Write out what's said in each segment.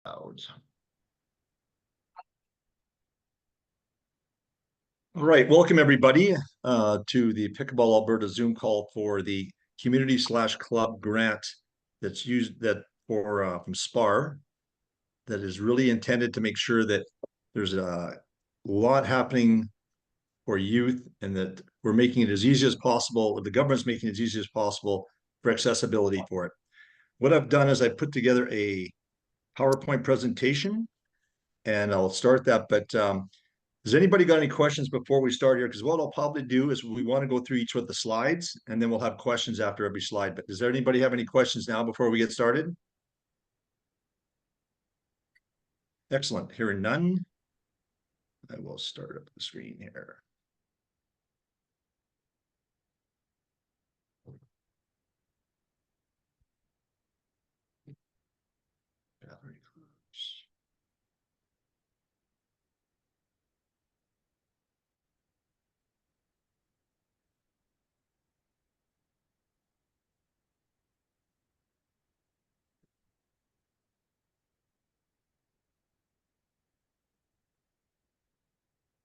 All right, welcome everybody to the Pickleball Alberta Zoom call for the community/club grant that's used from SPAR that is really intended to make sure that there's a lot happening for youth and that we're making it as easy as possible, or the government's making it as easy as possible for accessibility for it. What I've done is I put together a PowerPoint presentation and I'll start that, but has anybody got any questions before we start here? Because what I'll probably do is we want to go through each of the slides and then we'll have questions after every slide. But does anybody have any questions now before we get started? Excellent. Hearing none, I will start up the screen here.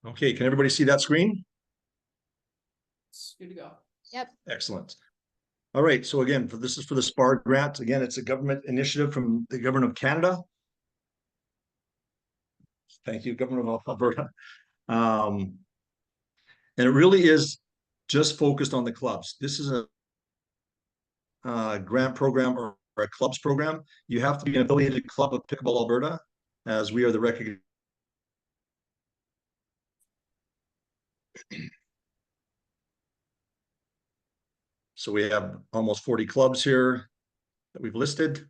Okay, can everybody see that screen? It's good to go. Yep. Excellent. All right, so again, this is for the SPAR grant. Again, it's a government initiative from the government of Canada. Thank you, government of Alberta. And it really is just focused on the clubs. This is a grant program or a clubs program. You have to be an affiliated club of Pickleball Alberta, as we are the recognized. So we have almost 40 clubs here that we've listed.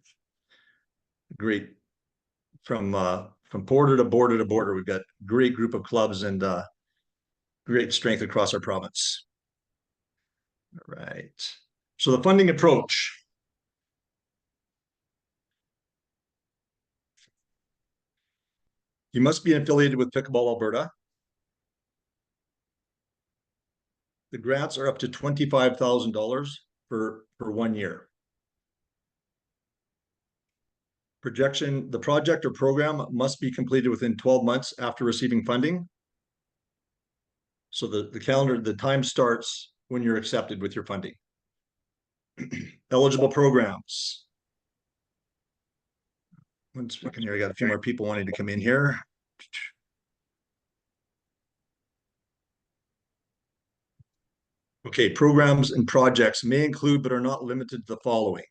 Great. From border to border to border, we've got a great group of clubs and great strength across our province. All right. So the funding approach. You must be affiliated with Pickleball Alberta. The grants are up to $25,000 for 1 year. The project or program must be completed within 12 months after receiving funding. So the time starts when you're accepted with your funding. Eligible programs. 1 second here, I got a few more people wanting to come in here. Okay, programs and projects may include but are not limited to the following.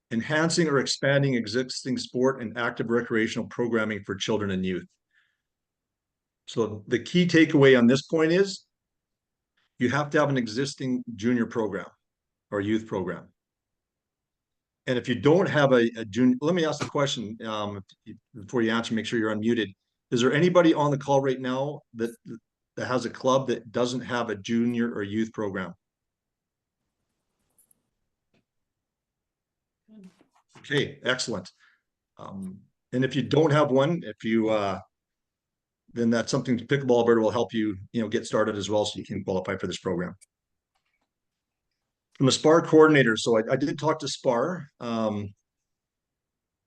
Enhancing or expanding existing sport and active recreational programming for children and youth. So the key takeaway on this point is you have to have an existing junior program or youth program. And if you don't have a junior, let me ask the question before you answer, make sure you're unmuted. Is there anybody on the call right now that has a club that doesn't have a junior or youth program? Okay, excellent. And if you don't have one, then that's something Pickleball Alberta will help you, get started as well, so you can qualify for this program. I'm a SPAR coordinator, so I did talk to SPAR, and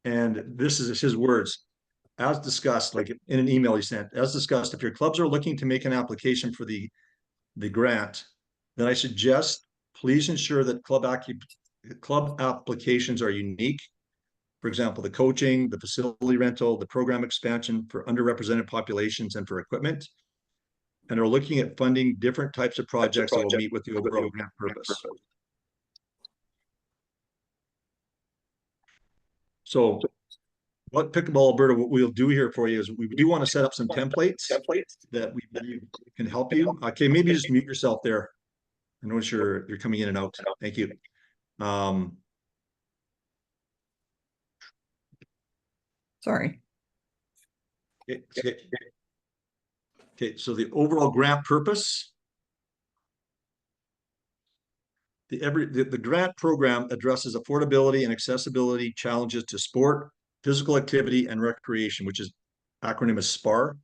this is his words. As discussed, like in an email he sent, as discussed, if your clubs are looking to make an application for the grant, then I suggest please ensure that club applications are unique. For example, the coaching, the facility rental, the program expansion for underrepresented populations and for equipment, and are looking at funding different types of projects that will meet with the overall grant purpose. So what Pickleball Alberta, what we'll do here for you is we do want to set up some templates that we can help you. Okay, maybe just mute yourself there. I notice you're coming in and out. Thank you. Sorry. Okay, so the overall grant purpose. The grant program addresses affordability and accessibility challenges to sport, physical activity, and recreation, which is acronym is SPAR,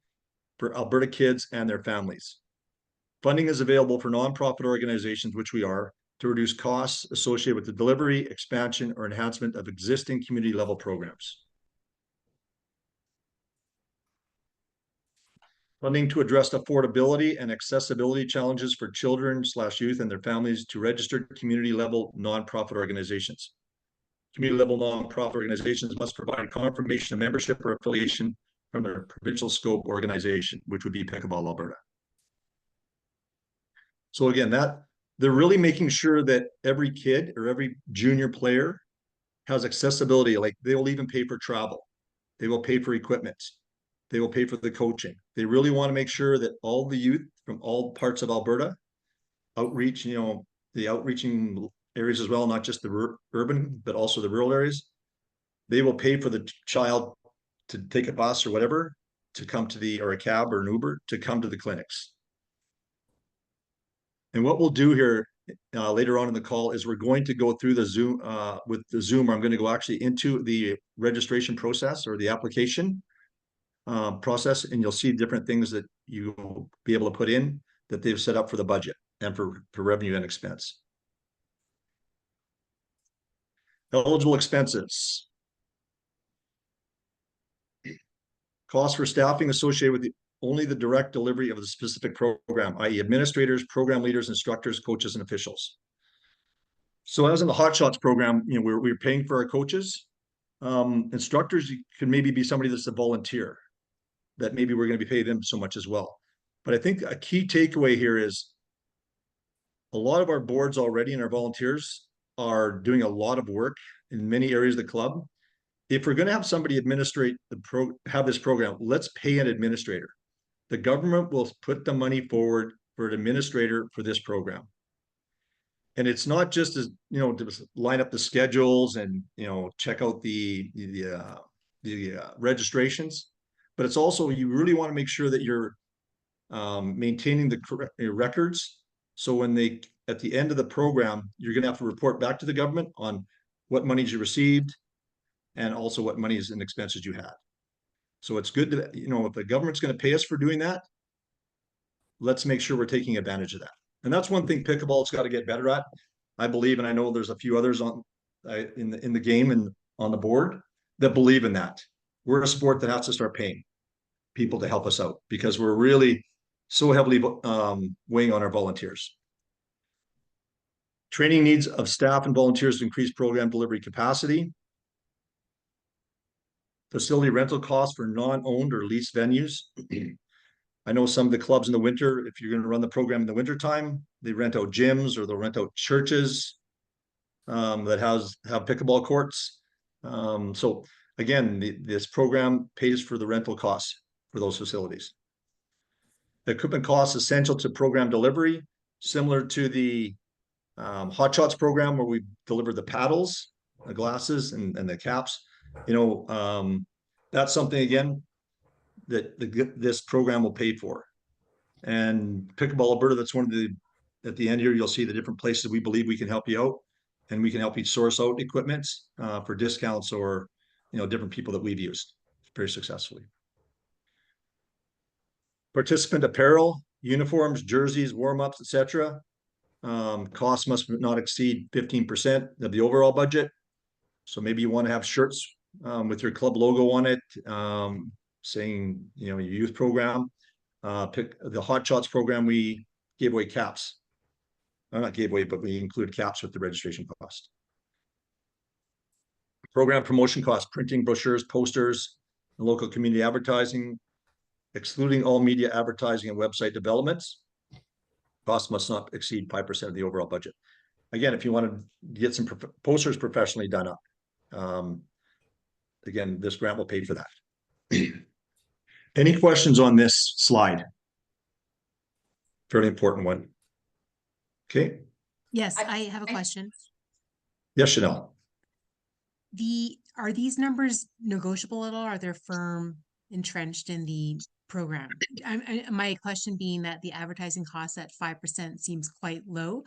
for Alberta kids and their families. Funding is available for nonprofit organizations, which we are, to reduce costs associated with the delivery, expansion, or enhancement of existing community level programs. Funding to address affordability and accessibility challenges for children/youth and their families to registered community level nonprofit organizations. Community level nonprofit organizations must provide confirmation of membership or affiliation from their provincial scope organization, which would be Pickleball Alberta. So again, that they're really making sure that every kid or every junior player has accessibility. Like they will even pay for travel. They will pay for equipment. They will pay for the coaching. They really want to make sure that all the youth from all parts of Alberta outreach, the outreaching areas as well, not just the urban, but also the rural areas. They will pay for the child to take a bus or whatever to come to or a cab or an Uber to come to the clinics. And what we'll do here later on in the call is we're going to go through the Zoom with the Zoom. I'm going to go actually into the registration process or the application process, and you'll see different things that you'll be able to put in that they've set up for the budget and for revenue and expense. Eligible expenses. Costs for staffing associated with only the direct delivery of the specific program, i.e. administrators, program leaders, instructors, coaches, and officials. So as in the HOTSHOTS program, we're paying for our coaches. Instructors could maybe be somebody that's a volunteer that maybe we're going to be paying them so much as well. But I think a key takeaway here is a lot of our boards already and our volunteers are doing a lot of work in many areas of the club. If we're going to have somebody administrate have this program, let's pay an administrator. The government will put the money forward for an administrator for this program. And it's not just as, to line up the schedules and, check out the registrations, but it's also, you really want to make sure that you're maintaining the correct records. So when at the end of the program, you're going to have to report back to the government on what monies you received and also what monies and expenses you had. So it's good to, if the government's going to pay us for doing that, let's make sure we're taking advantage of that. And that's one thing pickleball's got to get better at, I believe, and I know there's a few others in the game and on the board that believe in that. We're a sport that has to start paying people to help us out because we're really so heavily weighing on our volunteers. Training needs of staff and volunteers to increase program delivery capacity. Facility rental costs for non-owned or leased venues. I know some of the clubs in the winter, if you're going to run the program in the winter time, they rent out gyms or they'll rent out churches that have pickleball courts. So again, this program pays for the rental costs for those facilities. The equipment costs essential to program delivery, similar to the HOTSHOTS program where we deliver the paddles, the glasses, and the caps. That's something again that this program will pay for. And Pickleball Alberta, that's one of the, at the end here, you'll see the different places we believe we can help you out, and we can help you source out equipment for discounts or different people that we've used very successfully. Participant apparel, uniforms, jerseys, warm-ups, etc. Costs must not exceed 15% of the overall budget. So maybe you want to have shirts with your club logo on it, saying your youth program. Pick the HOTSHOTS program, we gave away caps. Not gave away, but we include caps with the registration cost. Program promotion costs, printing brochures, posters, and local community advertising, excluding all media advertising and website developments. Costs must not exceed 5% of the overall budget. Again, if you want to get some posters professionally done up, again, this grant will pay for that. Any questions on this slide? Fairly important one. Okay. Yes, I have a question. Yes, Chanel. Are these numbers negotiable at all? Are they firm entrenched in the program? My question being that the advertising cost at 5% seems quite low.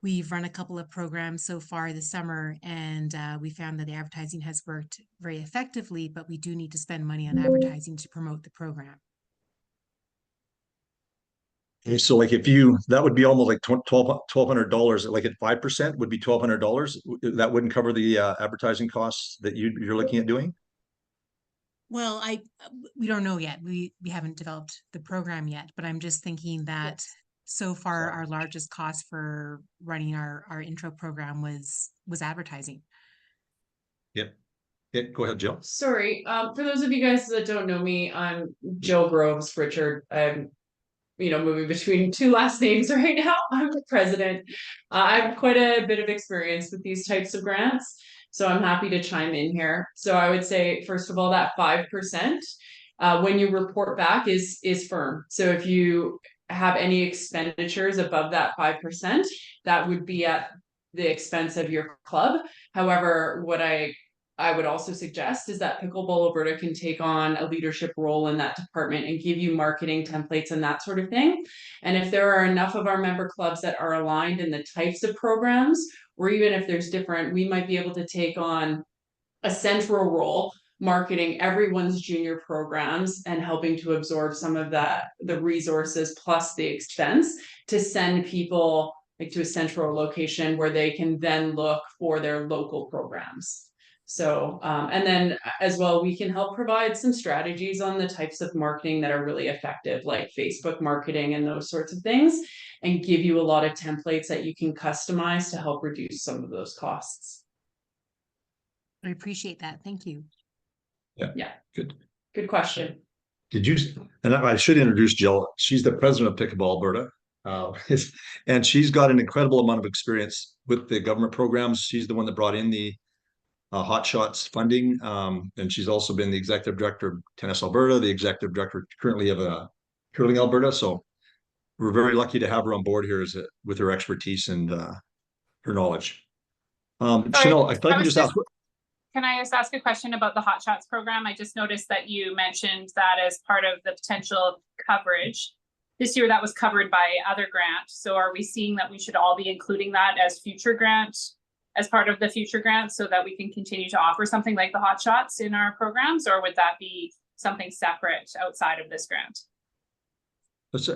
We've run a couple of programs so far this summer, and we found that the advertising has worked very effectively, but we do need to spend money on advertising to promote the program. Okay, so like if you, that would be almost like $1,200, like at 5% would be $1,200. That wouldn't cover the advertising costs that you're looking at doing? Well, we don't know yet. We haven't developed the program yet, but I'm just thinking that so far our largest cost for running our intro program was advertising. Yep. Yeah, go ahead, Jill. Sorry, for those of you guys that don't know me, I'm Jill Groves Richard. I'm, moving between two last names right now. I'm the president. I have quite a bit of experience with these types of grants, so I'm happy to chime in here. So I would say, first of all, that 5%, when you report back is firm. So if you have any expenditures above that 5%, that would be at the expense of your club. However, what I would also suggest is that Pickleball Alberta can take on a leadership role in that department and give you marketing templates and that sort of thing. And if there are enough of our member clubs that are aligned in the types of programs, or even if there's different, we might be able to take on a central role marketing everyone's junior programs and helping to absorb some of the resources plus the expense to send people like to a central location where they can then look for their local programs. So, and then as well, we can help provide some strategies on the types of marketing that are really effective, like Facebook marketing and those sorts of things, and give you a lot of templates that you can customize to help reduce some of those costs. I appreciate that. Thank you. Yeah. Good question. Did you, and I should introduce Jill. She's the president of Pickleball Alberta. And she's got an incredible amount of experience with the government programs. She's the one that brought in the HOTSHOTS funding. And she's also been the executive director of Tennis Alberta, the executive director currently of Curling Alberta. So we're very lucky to have her on board here with her expertise and her knowledge. Chanel, if I can just ask. Can I just ask a question about the HOTSHOTS program? I just noticed that you mentioned that as part of the potential coverage. This year that was covered by other grants. So are we seeing that we should all be including that as future grants, as part of the future grants, so that we can continue to offer something like the HOTSHOTS in our programs, or would that be something separate outside of this grant?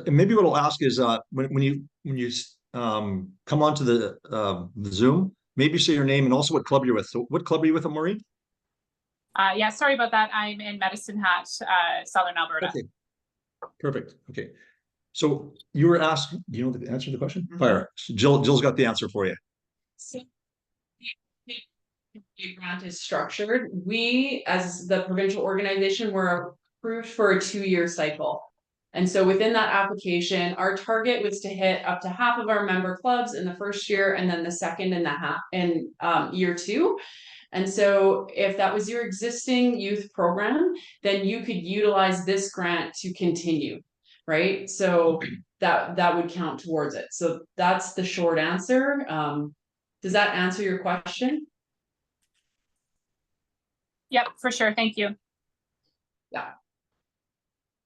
Maybe what I'll ask is when you come onto the Zoom, maybe say your name and also what club you're with. So what club are you with, Maureen? Yeah, sorry about that. I'm in Medicine Hat, Southern Alberta. Okay, perfect. Okay, so you were asked, do you know the answer to the question? Fire. So Jill's got the answer for you. So the grant is structured. We, as the provincial organization, were approved for a 2-year cycle. And so within that application, our target was to hit up to half of our member clubs in the first year, and then the second and the half in year 2. And so if that was your existing youth program, then you could utilize this grant to continue, right? So that would count towards it. So that's the short answer. Does that answer your question? Yep, for sure. Thank you. Yeah.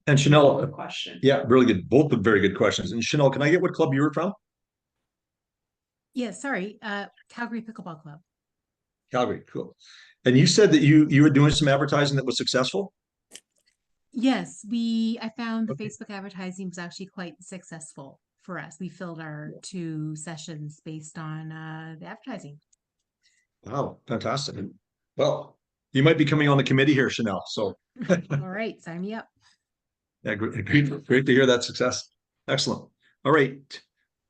And Chanel, question. Yeah, really good. Both are very good questions. And Chanel, can I get what club you were from? Yeah, sorry. Calgary Pickleball Club. Calgary, cool. And you said that you were doing some advertising that was successful? Yes, I found the Facebook advertising was actually quite successful for us. We filled our 2 sessions based on the advertising. Wow, fantastic. Well, you might be coming on the committee here, Chanel. So All right, sign me up. yeah, great to hear that success. Excellent. All right,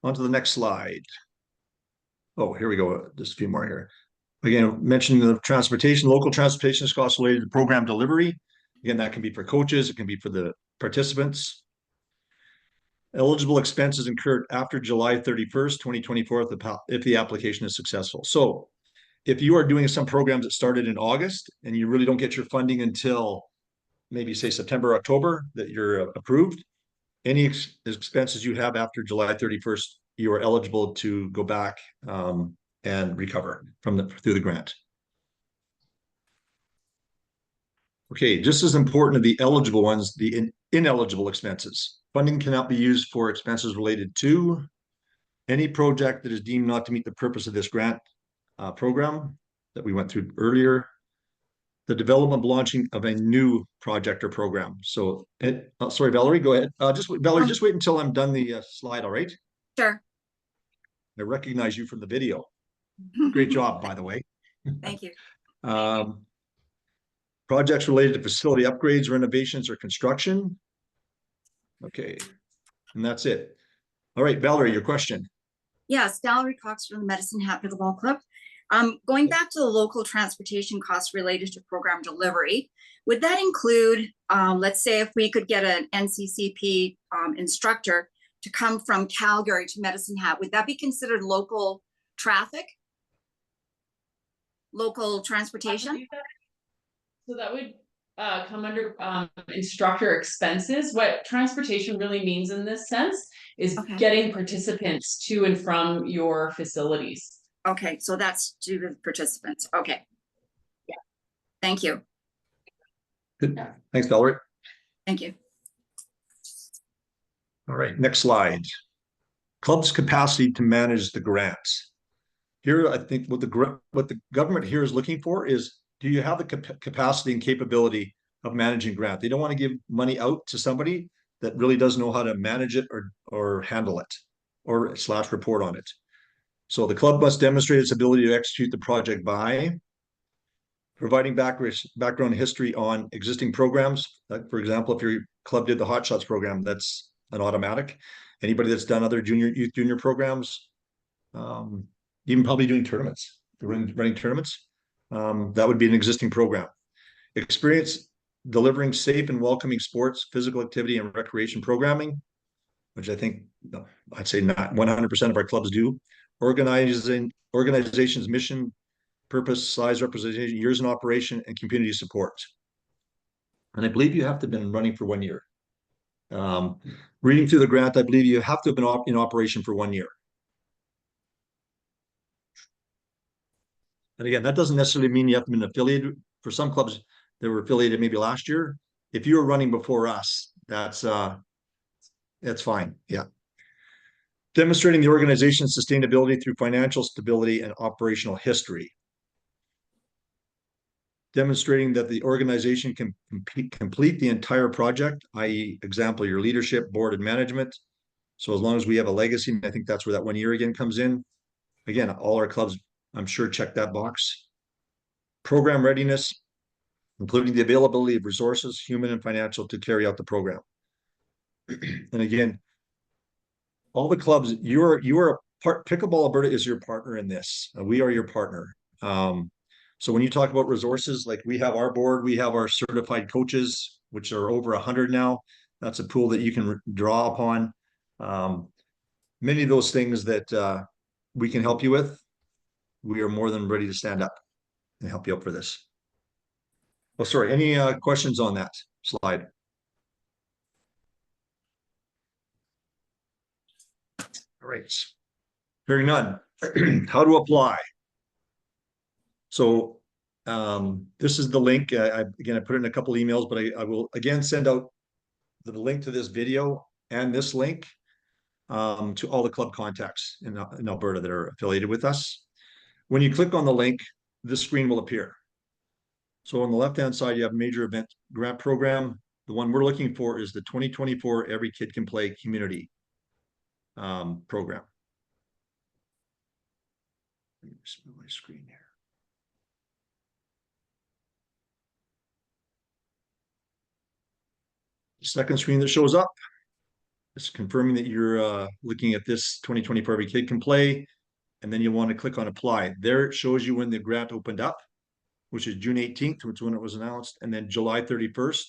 on to the next slide. Oh, here we go. Just a few more here. Again, mentioning the transportation, local transportation costs related to program delivery. Again, that can be for coaches, it can be for the participants. Eligible expenses incurred after July 31st, 2024, if the application is successful. So if you are doing some programs that started in August and you really don't get your funding until maybe say September, October, that you're approved, any expenses you have after July 31st, you are eligible to go back and recover through the grant. Okay, just as important are the eligible ones, the ineligible expenses. Funding cannot be used for expenses related to any project that is deemed not to meet the purpose of this grant program that we went through earlier. the development launching of a new project or program. So, sorry, Valerie, go ahead. Valerie, just wait until I'm done the slide, all right? Sure. I recognize you from the video. Great job, by the way. Thank you. Projects related to facility upgrades, renovations, or construction. Okay, and that's it. All right, Valerie, your question. Yes, Valerie Cox from the Medicine Hat Pickleball Club. Going back to the local transportation costs related to program delivery, would that include, let's say if we could get an NCCP instructor to come from Calgary to Medicine Hat, would that be considered local traffic? Local transportation? So that would come under instructor expenses. What transportation really means in this sense is getting participants to and from your facilities. Okay, so that's to the participants. Okay. Yeah. Thank you. Good. Thanks, Valerie. Thank you. All right, next slide. Club's capacity to manage the grants. Here, I think what the government here is looking for is, do you have the capacity and capability of managing grant? They don't want to give money out to somebody that really doesn't know how to manage it or handle it or / report on it. So the club must demonstrate its ability to execute the project by providing background history on existing programs. Like, for example, if your club did the HOTSHOTS program, that's an automatic. Anybody that's done other youth junior programs, even probably doing tournaments, running tournaments, that would be an existing program. Experience delivering safe and welcoming sports, physical activity, and recreation programming, which I think I'd say not 100% of our clubs do. Organization's mission, purpose, size, representation, years in operation, and community support. And I believe you have to have been running for 1 year. Reading through the grant, I believe you have to have been in operation for 1 year. And again, that doesn't necessarily mean you have to be affiliated. For some clubs that were affiliated maybe last year, if you were running before us, that's fine. Yeah. Demonstrating the organization's sustainability through financial stability and operational history. Demonstrating that the organization can complete the entire project, i.e. example, your leadership, board, and management. So as long as we have a legacy, and I think that's where that 1 year again comes in. Again, all our clubs, I'm sure, check that box. Program readiness, including the availability of resources, human and financial, to carry out the program. And again, all the clubs, you're a part. Pickleball Alberta is your partner in this. We are your partner. So when you talk about resources, like we have our board, we have our certified coaches, which are over 100 now. That's a pool that you can draw upon. Many of those things that we can help you with, we are more than ready to stand up and help you out for this. Oh, sorry. Any questions on that slide? All right. Hearing none. How to apply. So this is the link. Again, I put it in a couple emails, but I will again send out the link to this video and this link to all the club contacts in Alberta that are affiliated with us. When you click on the link, this screen will appear. So on the left-hand side, you have major event grant program. The one we're looking for is the 2024 Every Kid Can Play community program. Let me just move my screen here. The second screen that shows up is confirming that you're looking at this 2024 Every Kid Can Play, and then you want to click on apply. There it shows you when the grant opened up, which is June 18th, which is when it was announced, and then July 31st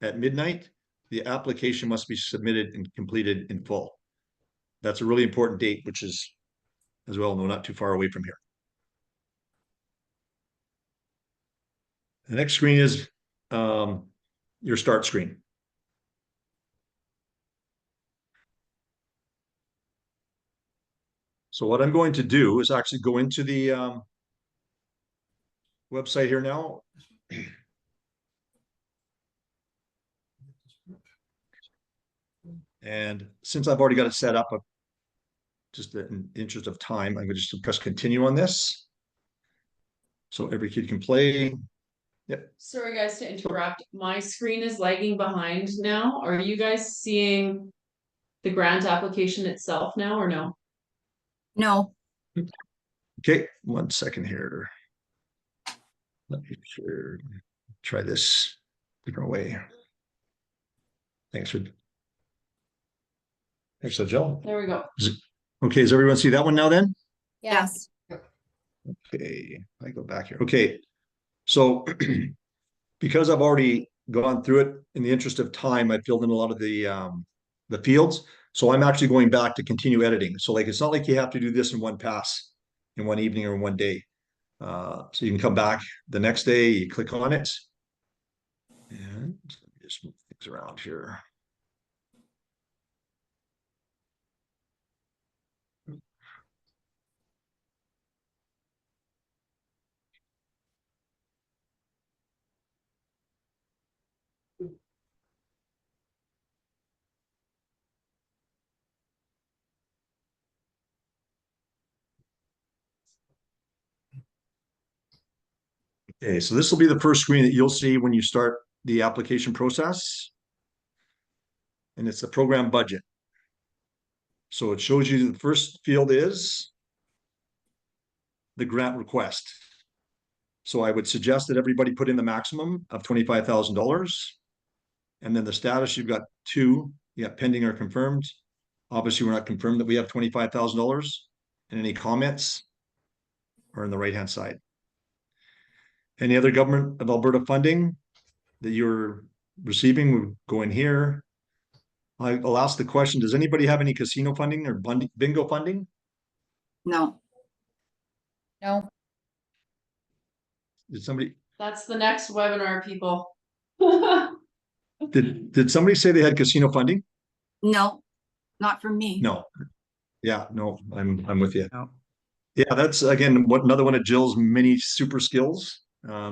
at midnight, the application must be submitted and completed in full. That's a really important date, which is, as well, not too far away from here. The next screen is your start screen. So what I'm going to do is actually go into the website here now. And since I've already got it set up, just in the interest of time, I'm going to just press continue on this. So Every Kid Can Play. Sorry guys to interrupt. My screen is lagging behind now. Are you guys seeing the grant application itself now or no? No, Okay, 1 second here. Let me share. Try this different way. Thanks, Jill. There we go. Okay, does everyone see that one now then? yes, Okay, I go back here. Okay, so because I've already gone through it, in the interest of time, I filled in a lot of the fields. So I'm actually going back to continue editing. So like, it's not like you have to do this in one pass, in one evening or in one day. So you can come back the next day, you click on it, and just move things around here. Okay, so this will be the first screen that you'll see when you start the application process. And it's the program budget. So it shows you the first field is the grant request. So I would suggest that everybody put in the maximum of $25,000. And then the status, you've got two, you got pending or confirmed. Obviously, we're not confirmed that we have $25,000. And any comments are on the right-hand side. Any other government of Alberta funding that you're receiving would go in here. I'll ask the question, does anybody have any casino funding or bingo funding? no. No. Did somebody, That's the next webinar, people. did somebody say they had casino funding? No, not from me. No. Yeah, no, I'm with you. No. Yeah, that's again, another one of Jill's many super skills.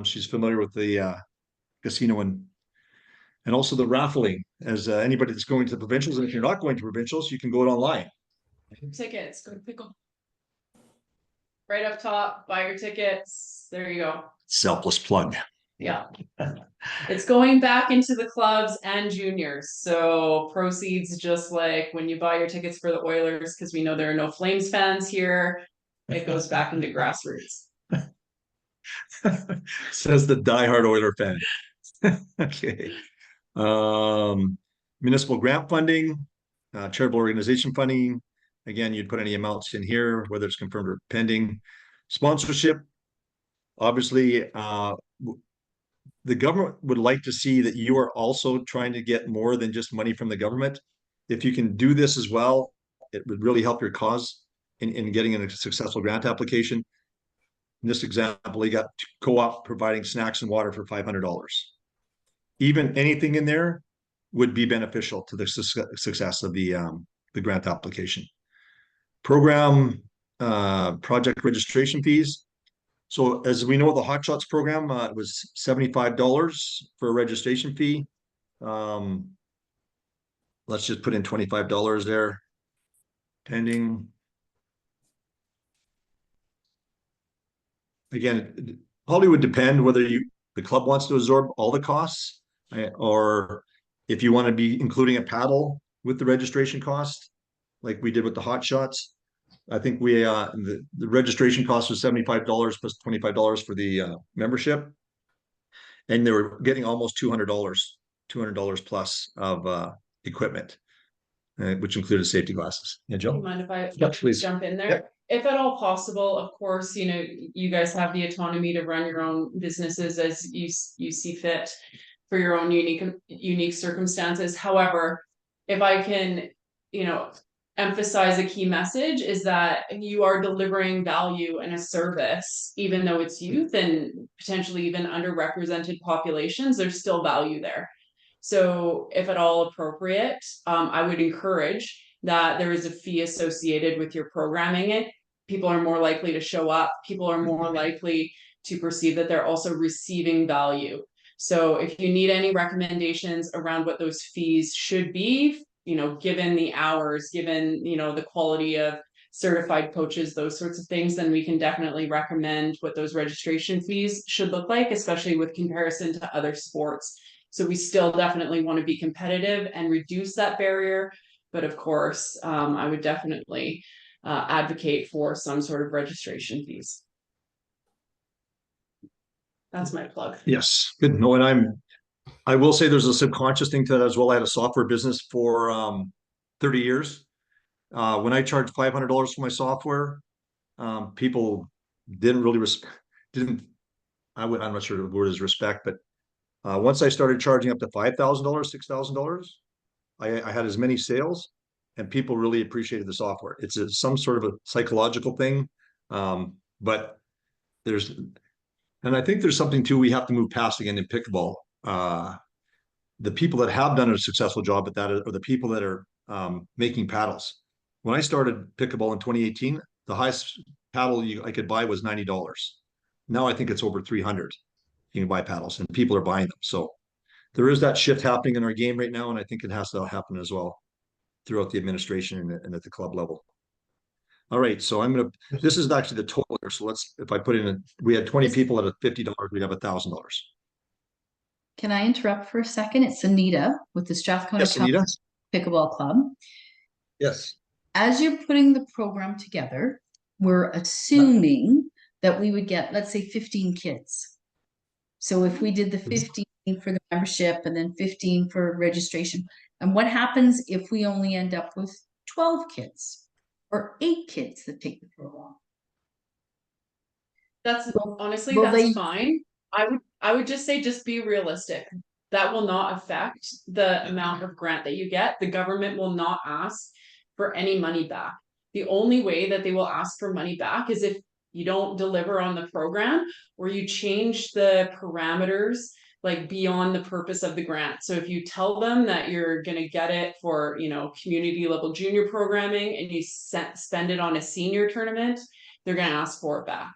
She's familiar with the casino and also the raffling, as anybody that's going to the provincials. And if you're not going to provincials, you can go it online. Tickets, go to Pickle. Right up top, buy your tickets. There you go. Selfless plug. Yeah. It's going back into the clubs and juniors. So proceeds, just like when you buy your tickets for the Oilers, because we know there are no Flames fans here, it goes back into grassroots. Says the diehard Oiler fan. Okay. Municipal grant funding, charitable organization funding. Again, you'd put any amounts in here, whether it's confirmed or pending. Sponsorship. Obviously, the government would like to see that you are also trying to get more than just money from the government. If you can do this as well, it would really help your cause in getting a successful grant application. In this example, you got co-op providing snacks and water for $500. Even anything in there would be beneficial to the success of the grant application. Program project registration fees. So as we know, the HOTSHOTS program, it was $75 for a registration fee. Let's just put in $25 there. Pending. Again, it probably would depend whether the club wants to absorb all the costs, or if you want to be including a paddle with the registration cost, like we did with the HOTSHOTS. I think we the registration cost was $75 plus $25 for the membership, and they were getting almost $200 plus of equipment, which included safety glasses. Yeah, Do you Joe? mind if I Yeah, please. jump in there? Yeah. If at all possible, of course, you know, you guys have the autonomy to run your own businesses as you see fit for your own unique circumstances. However, if I can, you know, emphasize a key message is that you are delivering value and a service, even though it's youth and potentially even underrepresented populations, there's still value there. So if at all appropriate, I would encourage that there is a fee associated with your programming it. People are more likely to show up. People are more likely to perceive that they're also receiving value. So if you need any recommendations around what those fees should be, you know, given the hours, given, you know, the quality of certified coaches, those sorts of things, then we can definitely recommend what those registration fees should look like, especially with comparison to other sports. So we still definitely want to be competitive and reduce that barrier. But of course, I would definitely advocate for some sort of registration fees. That's my plug. Yes, good. No, and I will say there's a subconscious thing to that as well. I had a software business for 30 years. When I charged $500 for my software, people didn't really I'm not sure the word is respect, but once I started charging up to $5,000, $6,000, I had as many sales, and people really appreciated the software. It's some sort of a psychological thing, but and I think there's something too we have to move past again in pickleball. The people that have done a successful job at that are the people that are making paddles. When I started pickleball in 2018, the highest paddle I could buy was $90. Now I think it's over 300. You can buy paddles, and people are buying them. So there is that shift happening in our game right now, and I think it has to happen as well throughout the administration and at the club level. All right, so this is actually the total here. So if I put in, we had 20 people at $50, we'd have $1,000. Can I interrupt for a second? It's Anita with the Strathcona Yes, Anita. Pickleball Club. Yes. As you're putting the program together, we're assuming that we would get, let's say, 15 kids. So if we did the 15 for the membership and then 15 for registration, and what happens if we only end up with 12 kids or 8 kids that take the program? That's honestly, will that's they- fine. I would just say, just be realistic. That will not affect the amount of grant that you get. The government will not ask for any money back. The only way that they will ask for money back is if you don't deliver on the program, or you change the parameters like beyond the purpose of the grant. So if you tell them that you're going to get it for, community level junior programming, and you spend it on a senior tournament, they're going to ask for it back.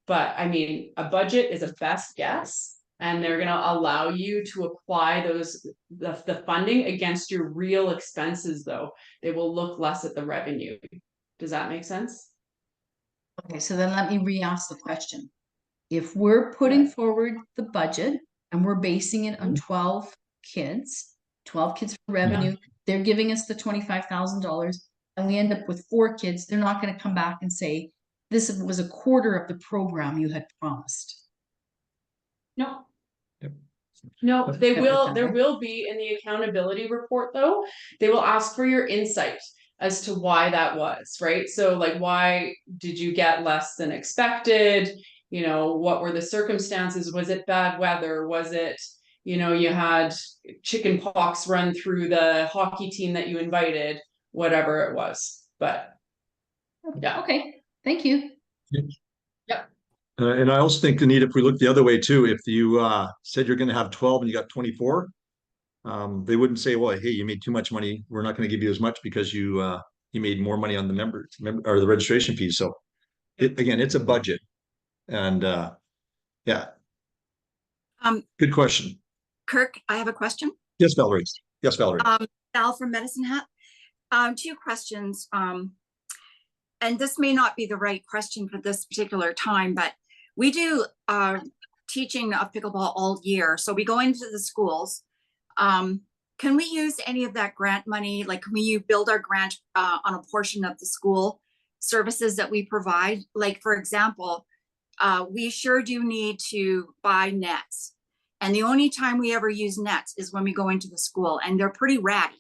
But I mean, a budget is a best guess, and they're going to allow you to apply the funding against your real expenses, though. They will look less at the revenue. Does that make sense? Okay, so then let me re-ask the question. If we're putting forward the budget and we're basing it on 12 kids for revenue, they're giving us the $25,000, and we end up with 4 kids, they're not going to come back and say, this was a quarter of the program you had promised. No. Yep. No, There will be in the accountability report, though. They will ask for your insight as to why that was, right? So like, why did you get less than expected? What were the circumstances? Was it bad weather? Was it, you had chicken pox run through the hockey team that you invited, whatever it was. But yeah. Okay, thank you. Yep. And I also think, Anita, if we look the other way too, if you said you're going to have 12 and you got 24, they wouldn't say, well, hey, you made too much money, we're not going to give you as much because you made more money on the or the registration fees. So again, it's a budget. And yeah. Good question. Kirk, I have a question. Yes, Valerie. Val from Medicine Hat. 2 questions. And this may not be the right question for this particular time, but we do teaching of pickleball all year. So we go into the schools. Can we use any of that grant money? Like, can we build our grant on a portion of the school services that we provide? Like, for example, we sure do need to buy nets. And the only time we ever use nets is when we go into the school, and they're pretty ratty.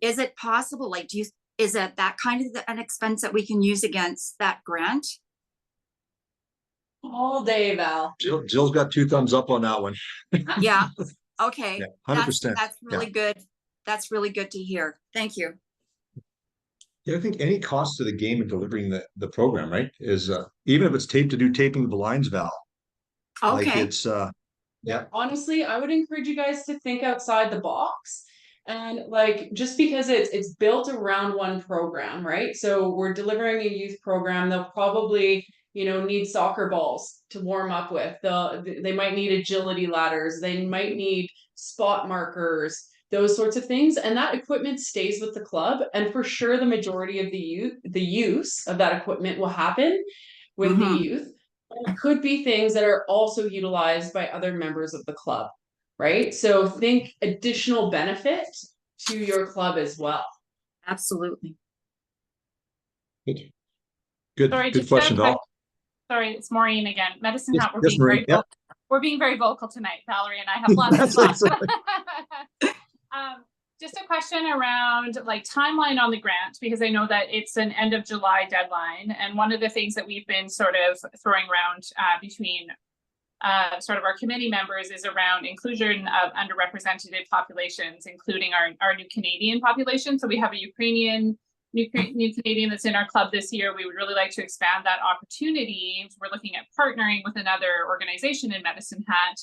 Is it possible, like, is it that kind of an expense that we can use against that grant? All day, Val. Jill's got 2 thumbs up on that one. Yeah. Okay. Yeah, 100%. That's really good. That's really good to hear. Thank you. Yeah, I think any cost to the game and delivering the program, right, is even if it's taping the lines, Val. Okay. Like it's yeah. Honestly, I would encourage you guys to think outside the box. And like, just because it's built around one program, right? So we're delivering a youth program, they'll probably, need soccer balls to warm up with. They might need agility ladders. They might need spot markers. those sorts of things. And that equipment stays with the club. And for sure, the majority of the use of that equipment will happen with the youth. But it could be things that are also utilized by other members of the club, right? So think additional benefit to your club as well. Absolutely. Good, Sorry, good just question, Val. Sorry, it's Maureen again. Medicine Yes, Hat, we're yes, being Maureen, very yeah. vocal. We're being very vocal tonight. Valerie and I have lots of That's thoughts. Just a question around like timeline on the grant, because I know that it's an end of July deadline. And one of the things that we've been sort of throwing around between sort of our committee members is around inclusion of underrepresented populations, including our new Canadian population. So we have a new Canadian that's in our club this year. We would really like to expand that opportunity. We're looking at partnering with another organization in Medicine Hat.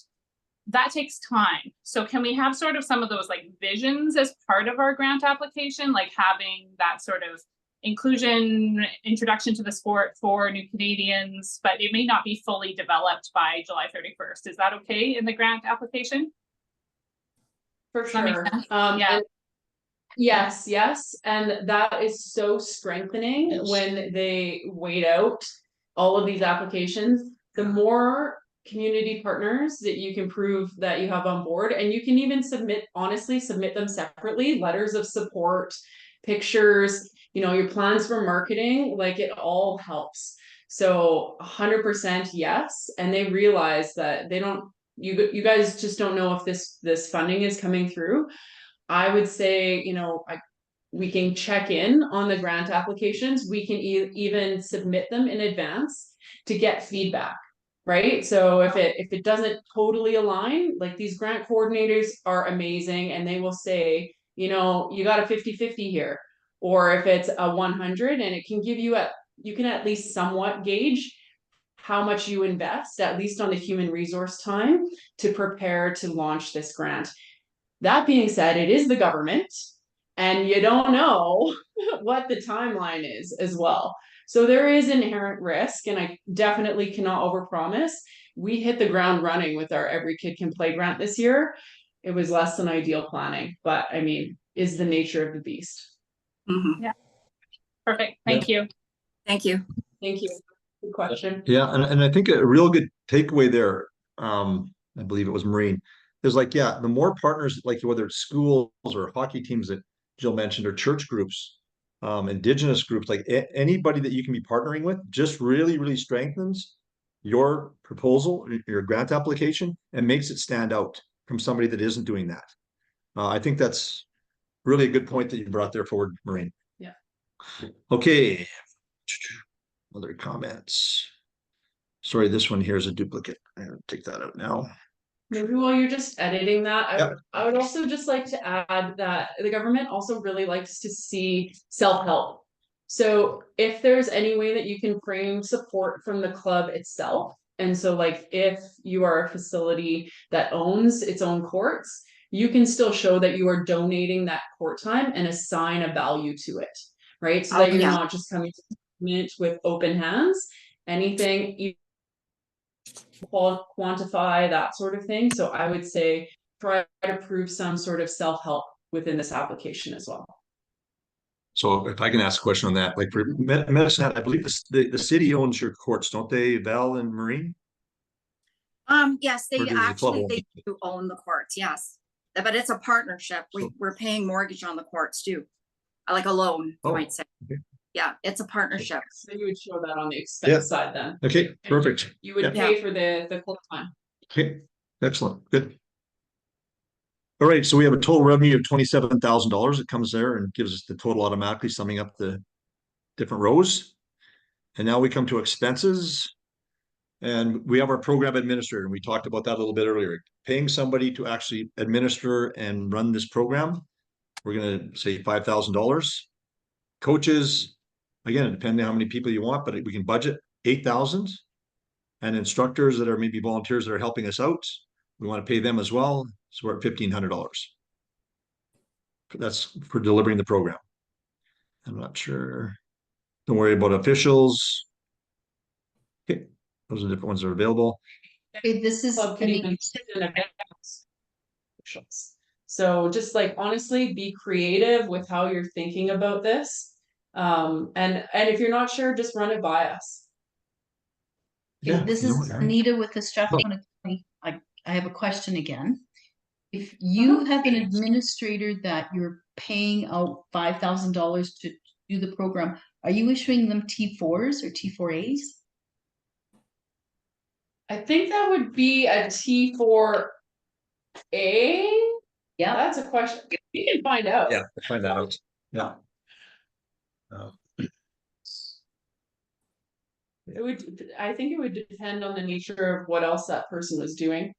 That takes time. So can we have sort of some of those like visions as part of our grant application, like having that sort of inclusion, introduction to the sport for new Canadians, but it may not be fully developed by July 31st. Is that okay in the grant application? For Does that make sure. sense? And yes. And that is so strengthening when they wait out all of these applications. The more community partners that you can prove that you have on board, and you can even submit them separately, letters of support, pictures, your plans for marketing, like it all helps. So 100% yes. And they realize that you guys just don't know if this funding is coming through. I would say, we can check in on the grant applications. We can even submit them in advance to get feedback, right? So if it doesn't totally align, like these grant coordinators are amazing and they will say, you got a 50-50 here. Or if it's a 100, and it can give you you can at least somewhat gauge how much you invest, at least on the human resource time, to prepare to launch this grant. That being said, it is the government, and you don't know what the timeline is as well. So there is inherent risk, and I definitely cannot overpromise. We hit the ground running with our Every Kid Can Play grant this year. It was less than ideal planning, but I mean, is the nature of the beast. Yeah. Perfect. Thank you. Thank you. Thank you. Good question. Yeah, and I think a real good takeaway there, I believe it was Maureen, is like, yeah, the more partners, like whether it's schools or hockey teams that Jill mentioned, or church groups, Indigenous groups, like anybody that you can be partnering with, just really, really strengthens your proposal, your grant application, and makes it stand out from somebody that isn't doing that. I think that's really a good point that you brought there forward, Maureen. Yeah. Okay. Other comments. Sorry, this one here is a duplicate. I'm gonna take that out now. Maybe while you're just editing that, Yep. I would also just like to add that the government also really likes to see self-help. So if there's any way that you can frame support from the club itself, and so like if you are a facility that owns its own courts, you can still show that you are donating that court time and assign a value to it, right? So that you're not just coming to government with open hands. Anything you quantify, that sort of thing. So I would say try to prove some sort of self-help within this application as well. So if I can ask a question on that, like for Medicine Hat, I believe the city owns your courts, don't they, Val and Maureen? Yes, Or they does the club actually own they do own the courts, yes. But it's a partnership. We're paying mortgage on the courts too. Like a loan, you might say. Okay. Yeah, it's a partnership. So you would show that on the expense side then. Okay, perfect. You would pay for the court time. Okay, excellent, good. All right, so we have a total revenue of $27,000. It comes there and gives us the total automatically, summing up the different rows. And now we come to expenses. And we have our program administrator, and we talked about that a little bit earlier. Paying somebody to actually administer and run this program, we're going to say $5,000. Coaches, again, depending on how many people you want, but we can budget 8,000. And instructors that are maybe volunteers that are helping us out, we want to pay them as well. So we're at $1,500. That's for delivering the program. I'm not sure. Don't worry about officials. Okay, those are the different ones that are available. Okay, this is Club could an even sit in advance. So just like honestly, be creative with how you're thinking about this. And if you're not sure, just run it by us. Yeah, This no, is yeah. Anita with the Strathcona County. I have a question again. If you have an administrator that you're paying out $5,000 to do the program, are you issuing them T4s or T4As? I think that would be a T4A. Yeah. That's a question. You can find out. Yeah, find that out. Yeah. I think it would depend on the nature of what else that person was doing.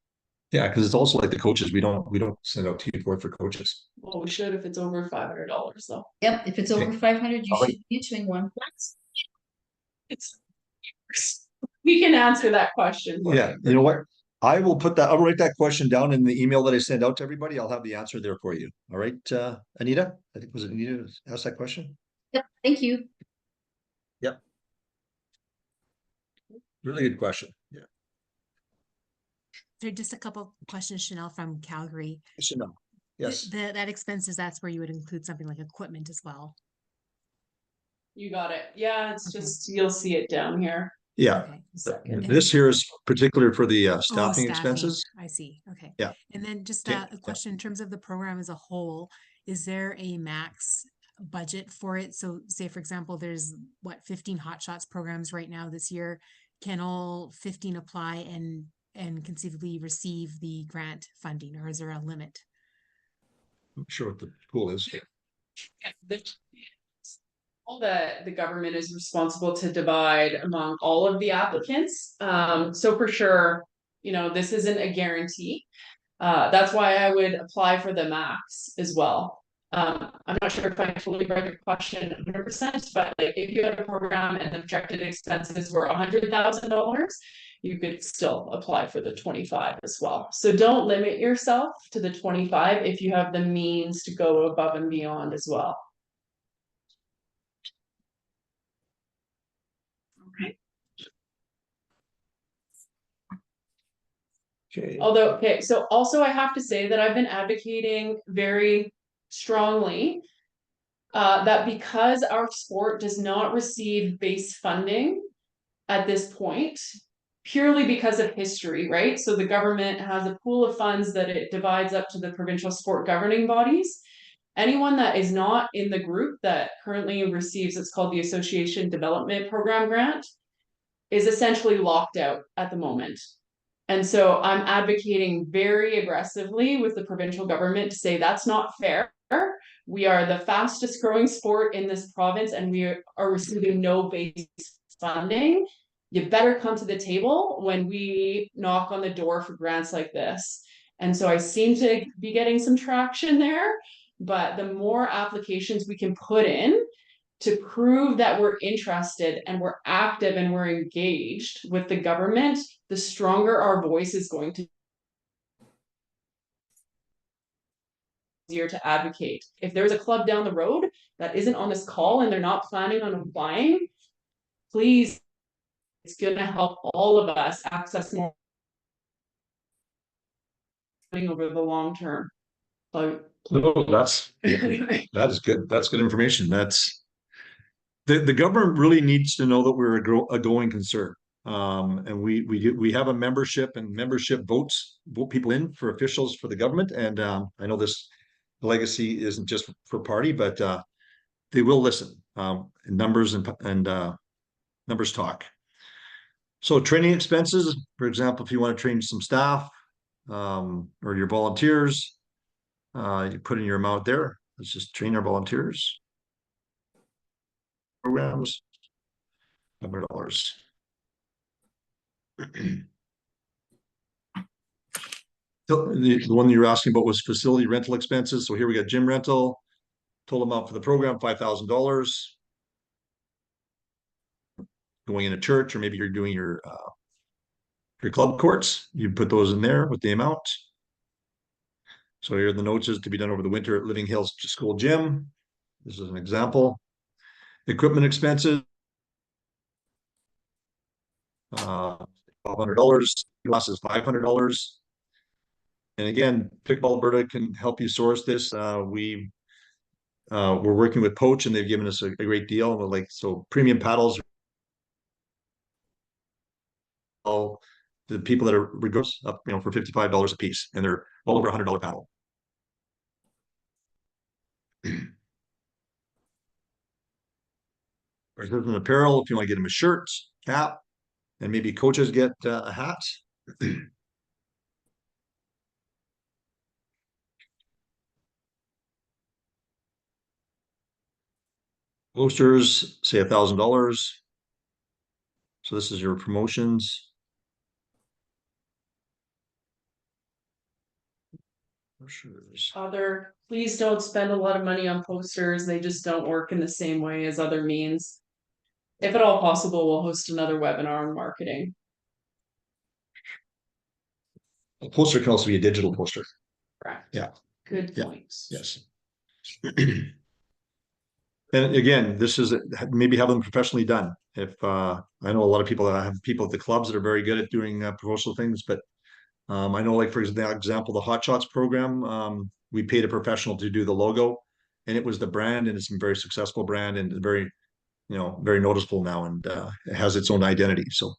Yeah, because it's also like the coaches. We don't send out T4 for coaches. Well, we should if it's over $500 though. Yep, if it's over Okay. 500, you All right. should be issuing one. It's we can answer that question. for Yeah, you know what? I will put that, I'll write that question down in the email that I send out to everybody. I'll have the answer there for you. All right, Anita? I think was it Anita who asked that question? Yep, thank you. Yep. Really good question. Yeah. So just a couple questions, Chanel from Calgary. Chanel. Yes. That expenses, that's where you would include something like equipment as well. You got it. Yeah, it's Okay. just you'll see it down here. Yeah. Okay. Second. This here is particular for the Oh, staffing expenses. I see. Okay. Yeah. And then just Okay. a question in terms of the program as a whole, is there a max budget for it? So say, for example, there's 15 HOTSHOTS programs right now this year. Can all 15 apply and conceivably receive the grant funding, or is there a limit? I'm not sure what the pool is. All the government is responsible to divide among all of the applicants. So for sure, this isn't a guarantee. That's why I would apply for the max as well. I'm not sure if I totally read your question 100%, but like if you had a program and the projected expenses were $100,000, you could still apply for the 25 as well. So don't limit yourself to the 25 if you have the means to go above and beyond as well. Okay. Although, okay, so also I have to say that I've been advocating very strongly that because our sport does not receive base funding at this point, purely because of history, right? So the government has a pool of funds that it divides up to the provincial sport governing bodies. Anyone that is not in the group that currently receives, it's called the Association Development Program Grant, is essentially locked out at the moment. And so I'm advocating very aggressively with the provincial government to say that's not fair. We are the fastest growing sport in this province and we are receiving no base funding. You better come to the table when we knock on the door for grants like this. And so I seem to be getting some traction there, but the more applications we can put in to prove that we're interested and we're active and we're engaged with the government, the stronger our voice is going to be. Easier to advocate. If there's a club down the road that isn't on this call and they're not planning on applying, please, it's going to help all of us access more over the long term. No, that is good. That's good information. That's the government really needs to know that we're a going concern. And we have a membership, and membership vote people in for officials for the government. And I know this legacy isn't just for party, but they will listen. Numbers and numbers talk. So training expenses, for example, if you want to train some staff or your volunteers, you put in your amount there. Let's just train our volunteers. Programs, $100. The one you're asking about was facility rental expenses. So here we got gym rental, total amount for the program, $5,000. Going in a church, or maybe you're doing your club courts, you put those in there with the amount. So here are the notes is to be done over the winter at Living Hills School Gym. This is an example. Equipment expenses. $1,200. Glasses $500. And again, Pickleball Alberta can help you source this. We're working with Poach, and they've given us a great deal. Like, so premium paddles, all the people that are regardless up, for $55 a piece, and they're well over $100 paddle. Or there's an apparel if you want to get them a shirt, cap, and maybe coaches get a hat. Posters, say $1,000. So this is your promotions. Brochures. Please don't spend a lot of money on posters. They just don't work in the same way as other means. If at all possible, we'll host another webinar on marketing. A poster can also be a digital poster. Correct. Yeah. Good Yeah. points. Yes. And again, this is maybe have them professionally done. If I know a lot of people that have people at the clubs that are very good at doing promotional things, but I know, like for example, the HOTSHOTS program, we paid a professional to do the logo, and it was the brand, and it's a very successful brand and very, very noticeable now, and it has its own identity. So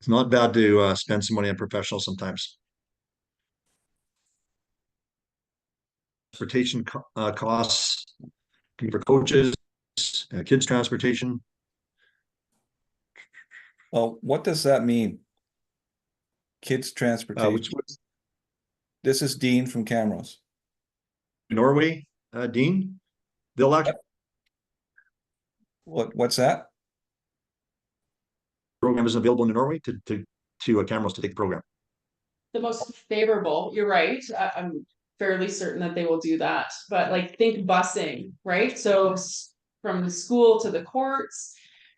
it's not bad to spend some money on professionals sometimes. Transportation costs for coaches, kids transportation. Well, what does that mean? Kids transportation. This is Dean from Camrose. Norway, Dean, they'll actually What's that? program is available in Norway to Camrose to take the program. The most favorable, you're right. I'm fairly certain that they will do that. But like, think busing, right? So from the school to the courts,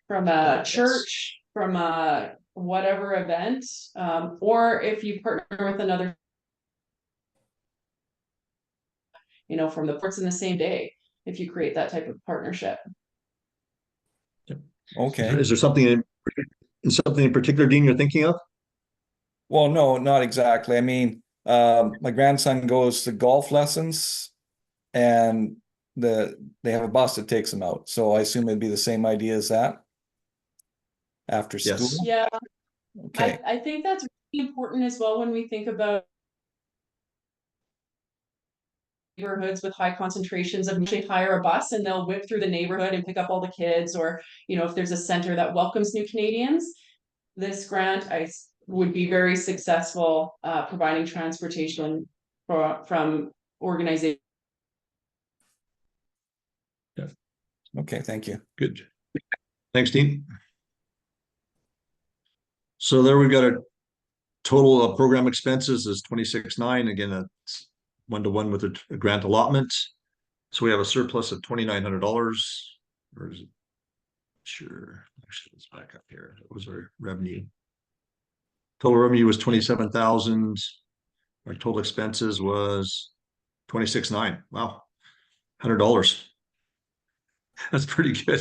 from a church, from a whatever event, or if you partner with another, from the courts in the same day, if you create that type of partnership. Okay. Is there something in particular, Dean, you're thinking of? Well, no, not exactly. I mean, my grandson goes to golf lessons, and they have a bus that takes them out. So I assume it'd be the same idea as that after Yes. school. Yeah. Okay. I think that's really important as well when we think about neighborhoods with high concentrations of actually hire a bus and they'll whip through the neighborhood and pick up all the kids, or if there's a center that welcomes new Canadians, this grant would be very successful providing transportation from organizations. Okay, thank you. Good. Thanks, Dean. So there we've got a total of program expenses is 26,900. Again, that's 1-to-1 with a grant allotment. So we have a surplus of $2,900. Or is it? Sure. Actually, let's back up here. It was our revenue. Total revenue was 27,000. Our total expenses was 26,900. Wow, $100. That's pretty good.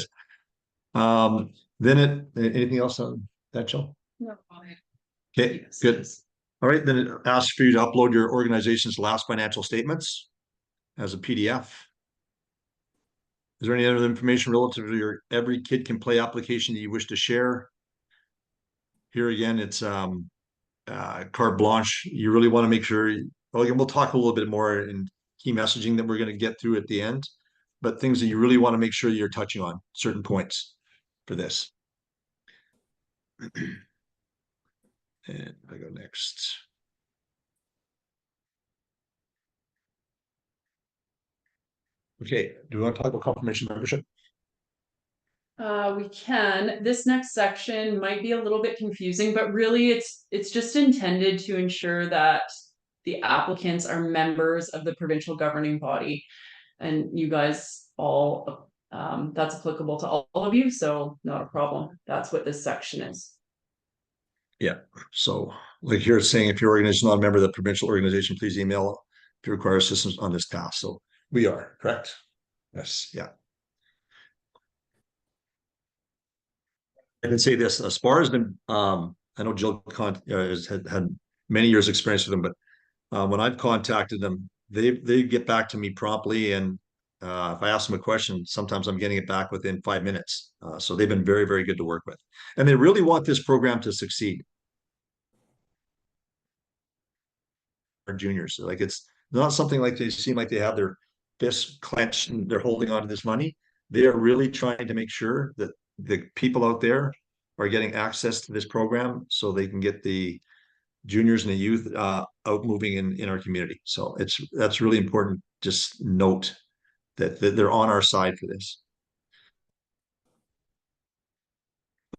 Then anything else on that, Jill? No. Okay, good. All right, then it asks for you to upload your organization's last financial statements as a PDF. Is there any other information relative to your Every Kid Can Play application that you wish to share? Here again, it's carte blanche. You really want to make sure, well, again, we'll talk a little bit more in key messaging that we're going to get through at the end, but things that you really want to make sure you're touching on, certain points for this. And I go next. Okay, do we want to talk about confirmation membership? We can. This next section might be a little bit confusing, but really it's just intended to ensure that the applicants are members of the provincial governing body, and you guys all, that's applicable to all of you, so not a problem. That's what this section is. Yeah, so like here it's saying, if your organization is not a member of the provincial organization, please email if you require assistance on this task. So we are, correct? Yes, yeah. I can say this, SPAR has been, I know Jill has had many years experience with them, but when I've contacted them, they get back to me promptly, and if I ask them a question, sometimes I'm getting it back within 5 minutes. So they've been very, very good to work with, and they really want this program to succeed. Our juniors, like it's not something like they seem like they have their fists clenched and they're holding on to this money. They are really trying to make sure that the people out there are getting access to this program so they can get the juniors and the youth out moving in our community. So that's really important. Just note that they're on our side for this.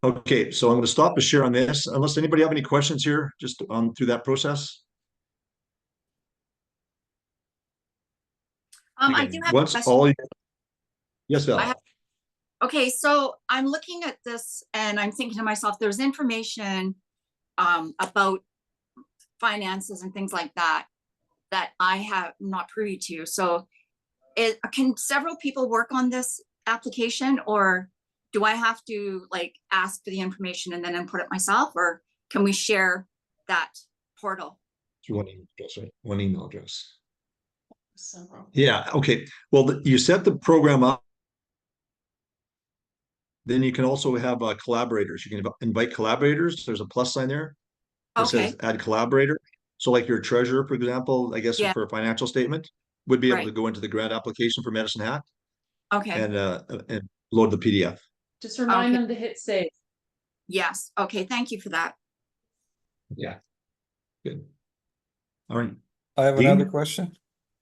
Okay, so I'm going to stop the share on this, unless anybody have any questions here, just on through that process. I Again, do have a once question. all, yes, Val. Okay, so I'm looking at this and I'm thinking to myself, there's information about finances and things like that that I have not privy to. So can several people work on this application, or do I have to like ask for the information and then input it myself, or can we share that portal? Through one email address, right? One email address. So, Yeah, okay. Well, you set the program up. Then you can also have collaborators. You can invite collaborators. There's a plus sign there that Okay, says add collaborator. So like your treasurer, for example, I guess Yeah. for a financial statement, would be able Right. to go into the grant application for Medicine Hat okay, and load the PDF. just remind Okay. them to hit save. yes, okay, thank you for that. Yeah. Good. All right. I have Dean? another question.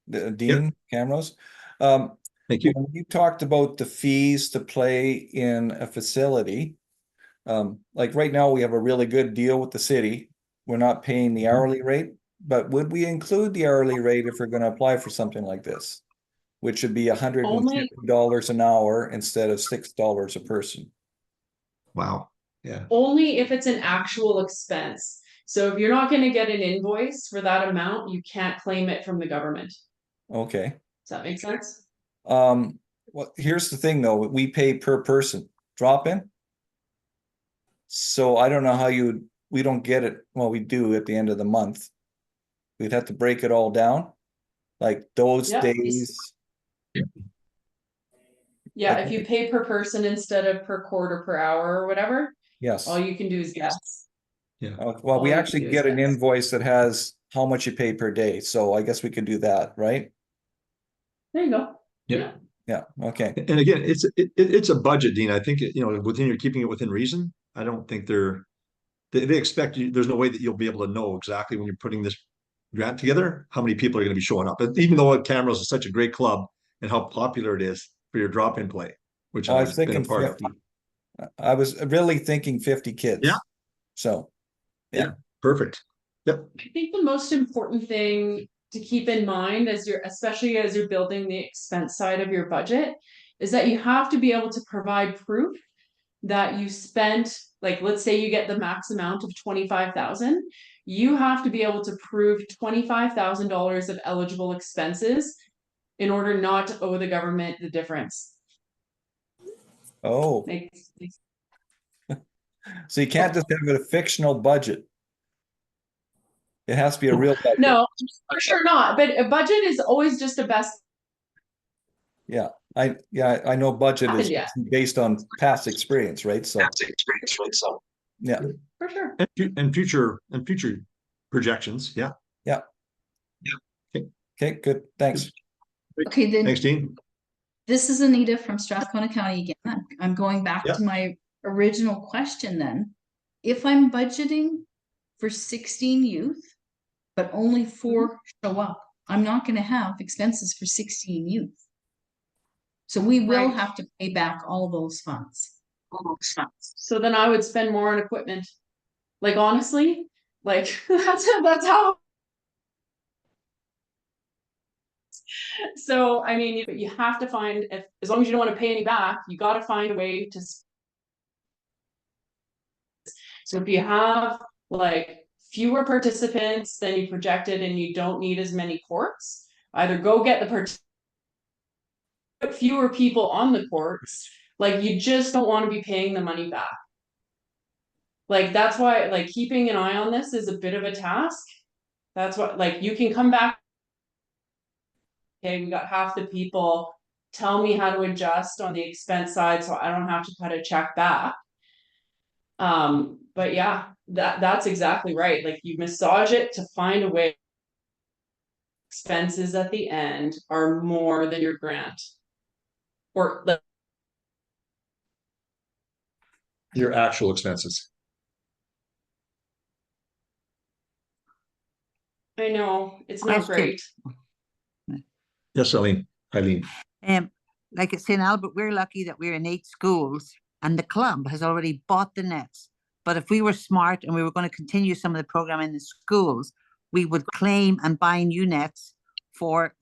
Dean Camrose. Thank you. When you talked about the fees to play in a facility, like right now we have a really good deal with the city. We're not paying the hourly rate, but would we include the hourly rate if we're going to apply for something like this? Which should be $150 an hour instead of $6 a person. Wow. Yeah. Only if it's an actual expense. So if you're not gonna get an invoice for that amount, you can't claim it from the government. Okay. Does that make sense? Well, here's the thing though, we pay per person drop in. So I don't know how we don't get it. Well, we do at the end of the month. We'd have to break it all down. Like those Yep. days. Yeah, Like- if you pay per person instead of per quarter per hour or whatever, Yes. all you can do is guess. Yeah. Well, we all you actually can do is get an guess. invoice that has how much you pay per day. So I guess we could do that, right? There you go. Yeah. Yeah. Okay. And again, it's a budget, Dean. I think, within you're keeping it within reason. I don't think they expect you, there's no way that you'll be able to know exactly when you're putting this grant together, how many people are going to be showing up. But even though Camrose is such a great club and how popular it is for your drop-in play, which I was I've been a thinking part 50. I was really thinking 50 kids. Yeah. So, Yeah. Perfect. Yep. I think the most important thing to keep in mind especially as you're building the expense side of your budget, is that you have to be able to provide proof that you spent, like, let's say you get the max amount of 25,000, you have to be able to prove $25,000 of eligible expenses in order not to owe the government the difference. oh, Makes so you can't just have a fictional budget. It has to be a real budget. No, for sure not. But a budget is always just a best. Yeah, I know budget is Yeah. based on past experience, right? So yeah, For sure. And future projections. Yeah. yeah. Okay, good. Thanks. Okay, then Thanks, Dean. this is Anita from Strathcona County again. I'm going back Yeah. to my original question then. If I'm budgeting for 16 youth, but only 4 show up, I'm not going to have expenses for 16 youth. So we will Right. have to pay back all those funds. So then I would spend more on equipment. Like, honestly, like that's how. So I mean, you have to find, as long as you don't want to pay any back, you got to find a way to. So if you have like fewer participants than you projected and you don't need as many courts, either go get put fewer people on the courts. Like, you just don't want to be paying the money back. Like, that's why, like, keeping an eye on this is a bit of a task. That's what, like, you can come back. Okay, we got half the people, tell me how to adjust on the expense side, so I don't have to cut a check back. But yeah, that's exactly right, like, you massage it to find a way. Expenses at the end are more than your grant. Or like, Your actual expenses. I know, it's not Question. great. Yes, Eileen. Like at St. Albert, we're lucky that we're in 8 schools and the club has already bought the nets. But if we were smart and we were going to continue some of the program in the schools, we would claim and buy new nets for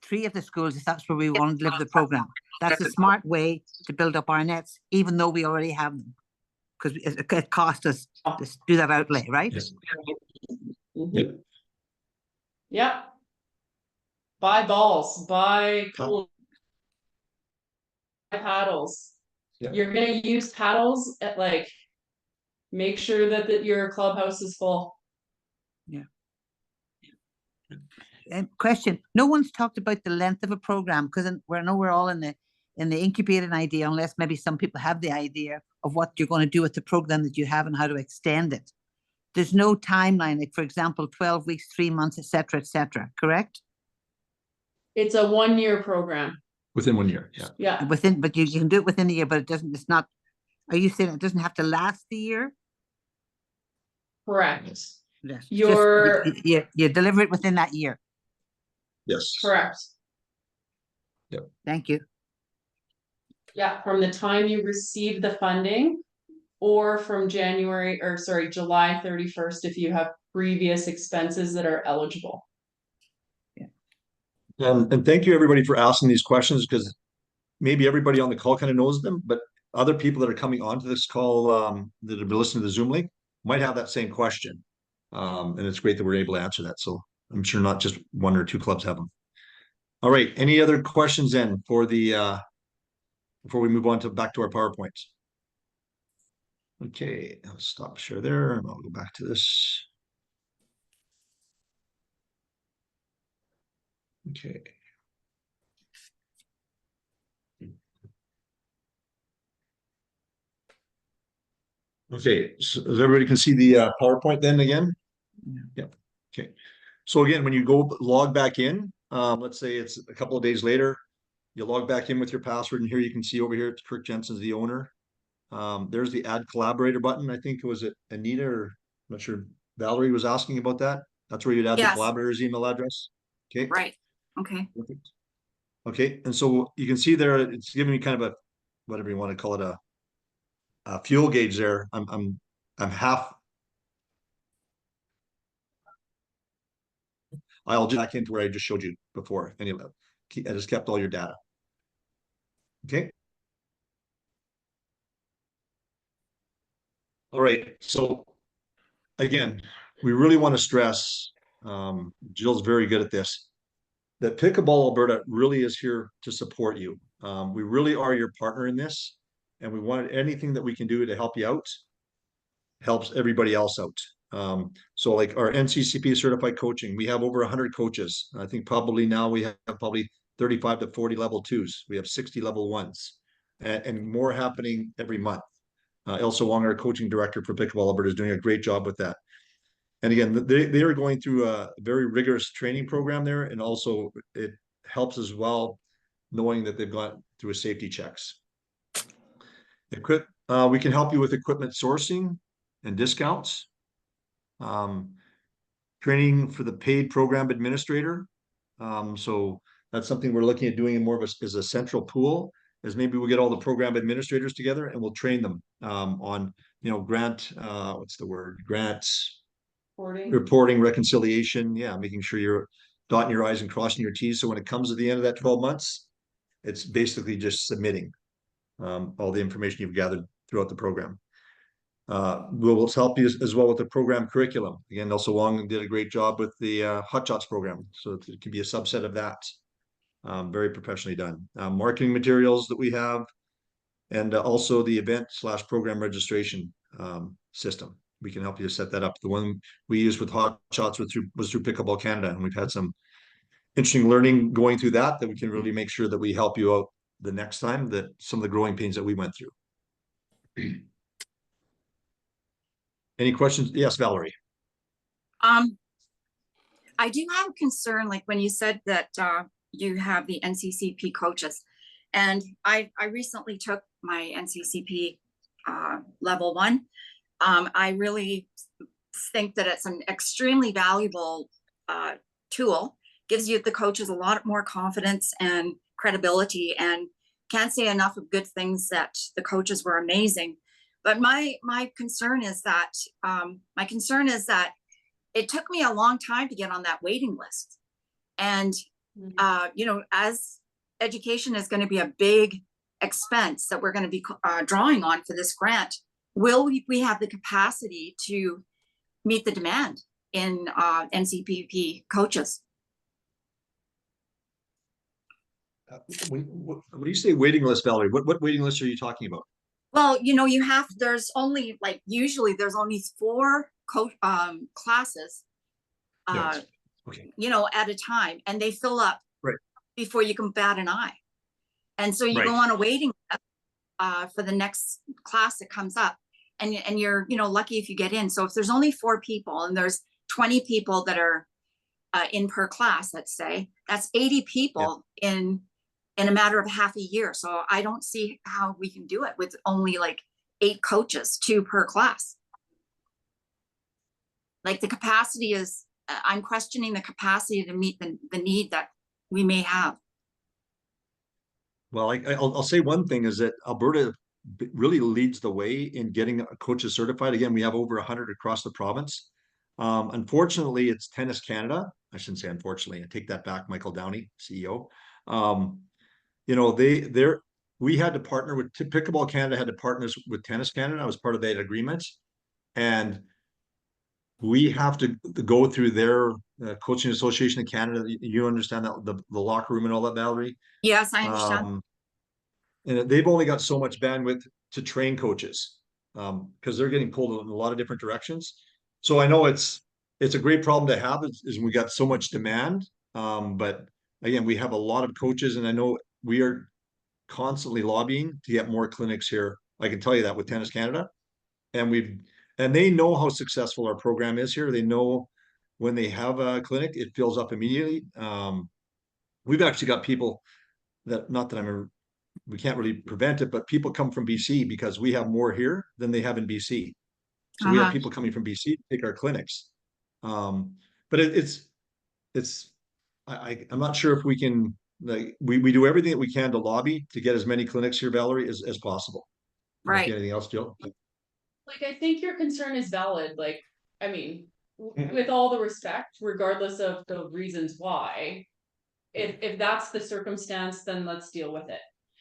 3 of the schools if that's where we want to deliver the program. That's a smart way to build up our nets, even though we already have them. Because it cost us to do that outlay, right? Yes. Mhm. Yep. Yeah. Buy balls, buy paddles. Yeah. You're gonna use paddles at, like, make sure that your clubhouse is full. Question: no one's talked about the length of a program because I know we're all in the incubating idea, unless maybe some people have the idea of what you're going to do with the program that you have and how to extend it. There's no timeline, like for example, 12 weeks, 3 months, etc., correct? It's a 1-year program. Within 1 year, yeah. Yeah, Within, but you can do it within the year, but it doesn't, it's not, are you saying it doesn't have to last the year? correct. Yes. You deliver it within that year. Yes. Correct. Thank you. Yeah, from the time you receive the funding, or from July 31st, if you have previous expenses that are eligible. And thank you everybody for asking these questions, because maybe everybody on the call kind of knows them, but other people that are coming onto this call that have been listening to the Zoom link might have that same question. And it's great that we're able to answer that. So I'm sure not just 1 or 2 clubs have them. All right. Any other questions then for the before we move on to back to our PowerPoints? Okay, I'll stop share there and I'll go back to this. Okay. Okay, so everybody can see the PowerPoint then again? Yep. Okay. So again, when you go log back in, let's say it's a couple of days later, you log back in with your password, and here you can see over here, it's Kirk Jensen's the owner. There's the add collaborator button. I think was it Anita, or I'm not sure, Valerie was asking about that. That's where you'd add the Yes. collaborator's email address. Okay. Right, okay. Perfect. Okay, and so you can see there, it's giving me kind of a, whatever you want to call it, a fuel gauge there. I'm half. I'll just back into where I just showed you before. Anyway, I just kept all your data. Okay. All right. So again, we really want to stress, Jill's very good at this, that Pickleball Alberta really is here to support you. We really are your partner in this, and we want anything that we can do to help you out, helps everybody else out. So like our NCCP certified coaching, we have over 100 coaches. I think probably now we have probably 35 to 40 level 2s. We have 60 level 1s, and more happening every month. Elsa Wong, our coaching director for Pickleball Alberta, is doing a great job with that. And again, they are going through a very rigorous training program there, and also it helps as well knowing that they've gone through a safety checks. We can help you with equipment sourcing and discounts. Training for the paid program administrator. So that's something we're looking at doing more of as a central pool, is maybe we'll get all the program administrators together and we'll train them on, grant, what's the word? Grants, reporting, reconciliation. Yeah, making sure you're dotting your I's and crossing your T's. So when it comes to the end of that 12 months, it's basically just submitting all the information you've gathered throughout the program. We'll help you as well with the program curriculum. Again, Elsa Wong did a great job with the HOTSHOTS program. So it can be a subset of that. Very professionally done. Marketing materials that we have, and also the event/program registration system. we can help you to set that up. The one we used with HOTSHOTS was through Pickleball Canada, and we've had some interesting learning going through that we can really make sure that we help you out the next time, that some of the growing pains that we went through. Any questions? Yes, Valerie. I do have a concern, like when you said that you have the NCCP coaches, and I recently took my NCCP level 1. I really think that it's an extremely valuable tool. Gives you the coaches a lot more confidence and credibility, and can't say enough of good things that the coaches were amazing. But my concern is that it took me a long time to get on that waiting list. And you know, as education is going to be a big expense that we're going to be drawing on for this grant, will we have the capacity to meet the demand in NCPP coaches? When you say waiting list, Valerie, what waiting list are you talking about? Well, you know, there's only like, usually there's only 4 classes, Yes. Okay. you know, at a time, and they fill up before you can bat an eye. And so you go on a waiting list for the next class that comes up, and you're, you know, lucky if you get in. So if there's only 4 people and there's 20 people that are in per class, let's say, that's 80 people in a matter of half a year. So I don't see how we can do it with only like 8 coaches, 2 per class. Like the capacity is, I'm questioning the capacity to meet the need that we may have. Well, I'll say one thing is that Alberta really leads the way in getting coaches certified. Again, we have over 100 across the province. Unfortunately, it's Tennis Canada. I shouldn't say unfortunately. I take that back. Michael Downey, CEO. You know, we had to partner with Pickleball Canada, had to partner with Tennis Canada. I was part of that agreement, and we have to go through their coaching association in Canada. You understand that the locker room and all that, Valerie? Yes, I understand. And they've only got so much bandwidth to train coaches because they're getting pulled in a lot of different directions. So I know it's a great problem to have is we got so much demand. But again, we have a lot of coaches, and I know we are constantly lobbying to get more clinics here. I can tell you that with Tennis Canada, and they know how successful our program is here. They know when they have a clinic, it fills up immediately. We've actually got people that, not that we can't really prevent it, but people come from BC because we have more here than they have in BC. So we have people coming from BC to take our clinics. But I'm not sure if we can, like, we do everything that we can to lobby to get as many clinics here, Valerie, as possible. Right. Anything else, Jill? Like, I think your concern is valid. Like, I mean, with all the respect, regardless of the reasons why, if that's the circumstance, then let's deal with it.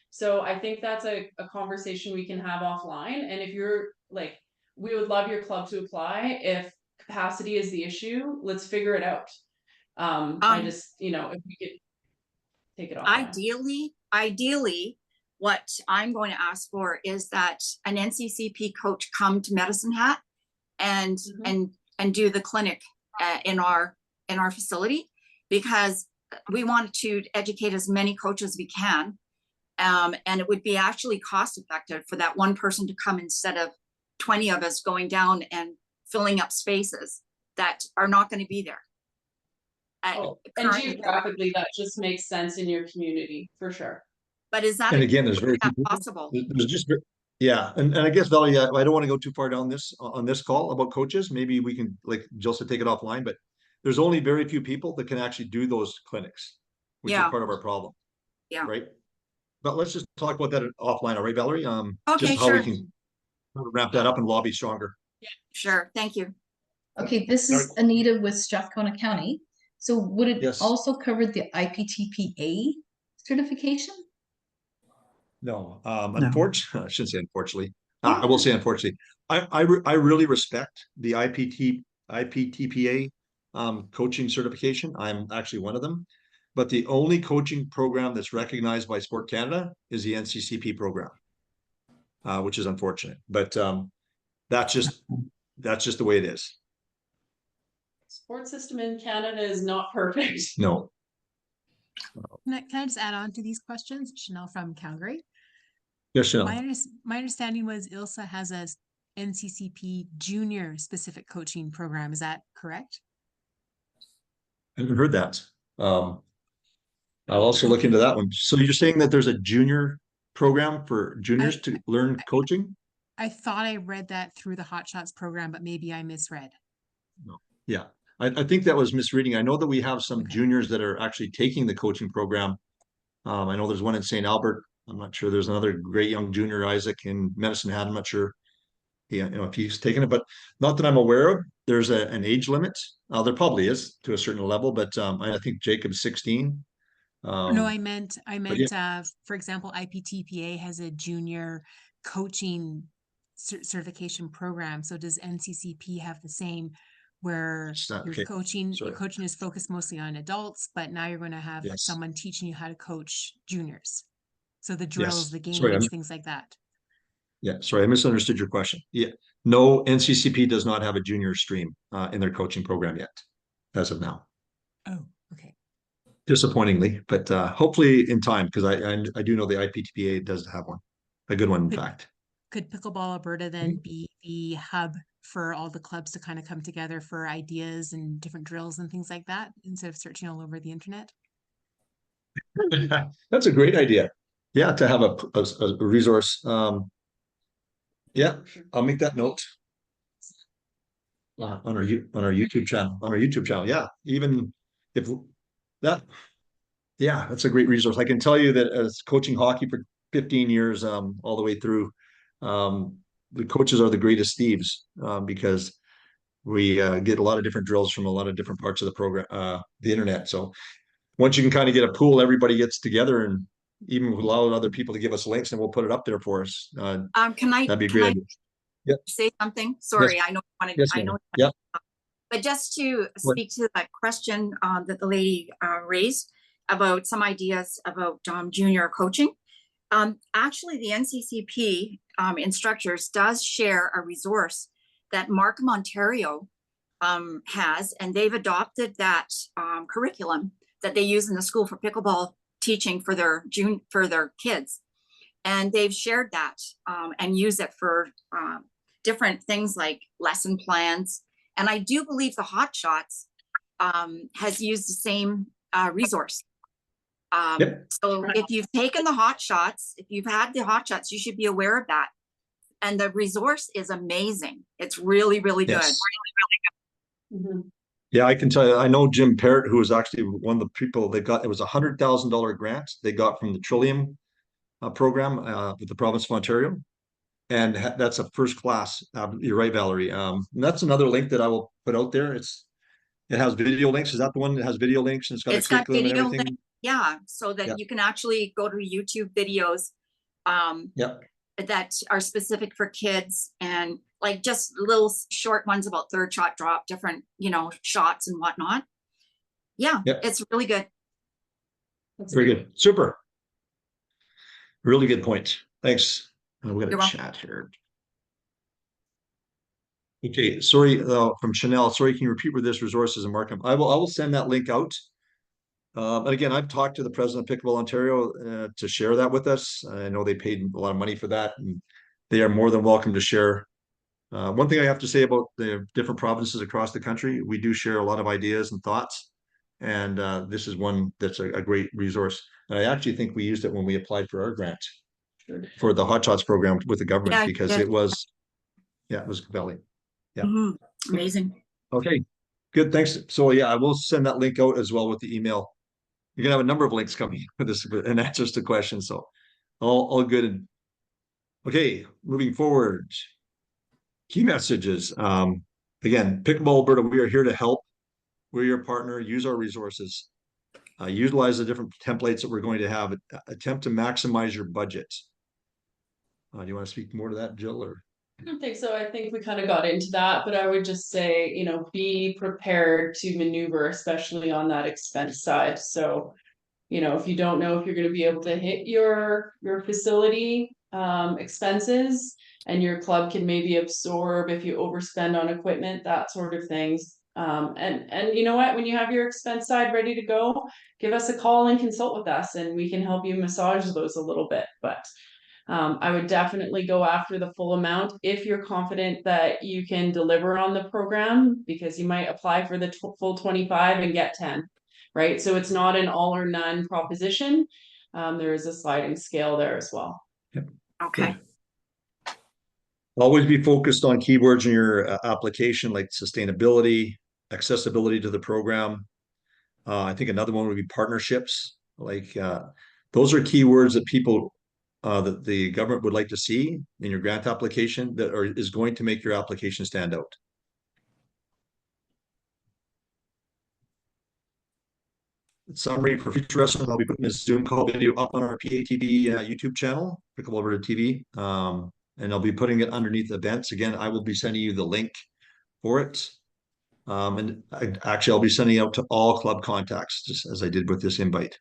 So I think that's a conversation we can have offline. And if you're like, we would love your club to apply. If capacity is the issue, let's figure it out. I just, you know, if we could take it offline. Ideally, what I'm going to ask for is that an NCCP coach come to Medicine Hat and do the clinic in our facility, because we want to educate as many coaches as we can. And it would be actually cost effective for that one person to come instead of 20 of us going down and filling up spaces that are not going to be there. And geographically, that just makes sense in your community for sure. But is that, and again, there's very possible? There's just, yeah, and I guess, Valerie, I don't want to go too far down on this call about coaches. Maybe we can, like Jill said, take it offline, but there's only very few people that can actually do those clinics, which is part of our problem. Yeah. Right. But let's just talk about that offline, all right, Valerie? Okay, just how we can wrap that up and lobby stronger. Yeah, sure. Thank you. Okay, this is Anita with Strathcona County. So would it also cover the IPTPA certification? No, unfortunately, I shouldn't say unfortunately. I will say unfortunately. I really respect the IPTPA coaching certification. I'm actually one of them. But the only coaching program that's recognized by Sport Canada is the NCCP program, which is unfortunate. But that's just that's just the way it is. Support system in Canada is not perfect. No. Can I just add on to these questions? Chanel from Calgary. Yes, Chanel. My understanding was ILSA has a NCCP junior specific coaching program. Is that correct? I haven't heard that. I'll also look into that one. So you're saying that there's a junior program for juniors to learn coaching? I thought I read that through the HOTSHOTS program, but maybe I misread. No. Yeah, I think that was misreading. I know that we have some Okay. juniors that are actually taking the coaching program. I know there's one in St. Albert. I'm not sure. There's another great young junior, Isaac, in Medicine Hat. I'm not sure, if he's taken it, but not that I'm aware of. There's an age limit. There probably is to a certain level, but I think Jacob's 16. No, I meant, yeah. for example, IPTPA has a junior coaching certification program. So does NCCP have the same, where your Okay. coaching Sorry. is focused mostly on adults, but now you're going to have Yes. someone teaching you how to coach juniors. So the Yes. drills, the Sorry, games, things like that. Yeah, sorry, I misunderstood your question. Yeah, no, NCCP does not have a junior stream in their coaching program yet, as of now. Oh, okay. Disappointingly, but hopefully in time, because I do know the IPTPA does have one, a good one, in fact. Could Pickleball Alberta then be the hub for all the clubs to kind of come together for ideas and different drills and things like that, instead of searching all over the internet? That's a great idea. Yeah, to have a resource. Yeah, I'll make that note. On our YouTube channel. Yeah, even if that, yeah, that's a great resource. I can tell you that as coaching hockey for 15 years, all the way through, the coaches are the greatest thieves, because we get a lot of different drills from a lot of different parts of the program, the internet. So once you can kind of get a pool, everybody gets together, and even allow other people to give us links, and we'll put it up there for us. That'd be a great idea. Yep. Say something? Sorry, Yes. I know. Yes, I know. yeah. But just to speak to that question that the lady raised about some ideas about junior coaching. Actually, the NCCP instructors does share a resource that Markham, Ontario has, and they've adopted that curriculum that they use in the school for pickleball teaching for their kids. And they've shared that and use it for different things like lesson plans. And I do believe the HOTSHOTS has used the same resource. Yep. So if you've taken the HOTSHOTS, if you've had the HOTSHOTS, you should be aware of that. And the resource is amazing. It's really, really good. Yes. Mm-hmm. Yeah, I can tell you, I know Jim Parrott, who was actually one of the people that got, it was $100,000 grant they got from the Trillium program with the province of Ontario. And that's a first class. You're right, Valerie. And that's another link that I will put out there. It has video links. Is that the one that has video links and it's got a curriculum and everything? Link, yeah, so that you can actually go to YouTube videos that are specific for kids, and like just little short ones about third shot drop, different, shots and whatnot. Yeah, it's really good. Very good. Super. Really good point. Thanks. We're going to chat here. Okay, sorry, from Chanel. Sorry, can you repeat where this resource is in Markham? I will send that link out. And again, I've talked to the president of Pickleball Ontario to share that with us. I know they paid a lot of money for that, and they are more than welcome to share. One thing I have to say about the different provinces across the country, we do share a lot of ideas and thoughts. And this is one that's a great resource. And I actually think we used it when we applied for our grant for the HOTSHOTS program with the government, because it was compelling. Yeah. Amazing. Okay, good. Thanks. So yeah, I will send that link out as well with the email. You're gonna have a number of links coming for this and answers to questions. So all good. Okay, moving forward. Key messages. Again, Pickleball Alberta, we are here to help. We're your partner. Use our resources. Utilize the different templates that we're going to have. Attempt to maximize your budget. Do you want to speak more to that, Jill? Or I don't think so. I think we kind of got into that, but I would just say, be prepared to maneuver, especially on that expense side. So, if you don't know if you're going to be able to hit your facility expenses, and your club can maybe absorb if you overspend on equipment, that sort of things. And you know what, when you have your expense side ready to go, give us a call and consult with us, and we can help you massage those a little bit. But I would definitely go after the full amount if you're confident that you can deliver on the program, because you might apply for the full 25 and get 10, right? So it's not an all or none proposition. There is a sliding scale there as well. Okay. Always be focused on keywords in your application, like sustainability, accessibility to the program. I think another one would be partnerships. Like those are keywords that people that the government would like to see in your grant application that is going to make your application stand out. Summary for future reference, I'll be putting this Zoom call video up on our PATV YouTube channel, Pickleball Alberta TV, and I'll be putting it underneath events. Again, I will be sending you the link for it. And actually, I'll be sending out to all club contacts, just as I did with this invite.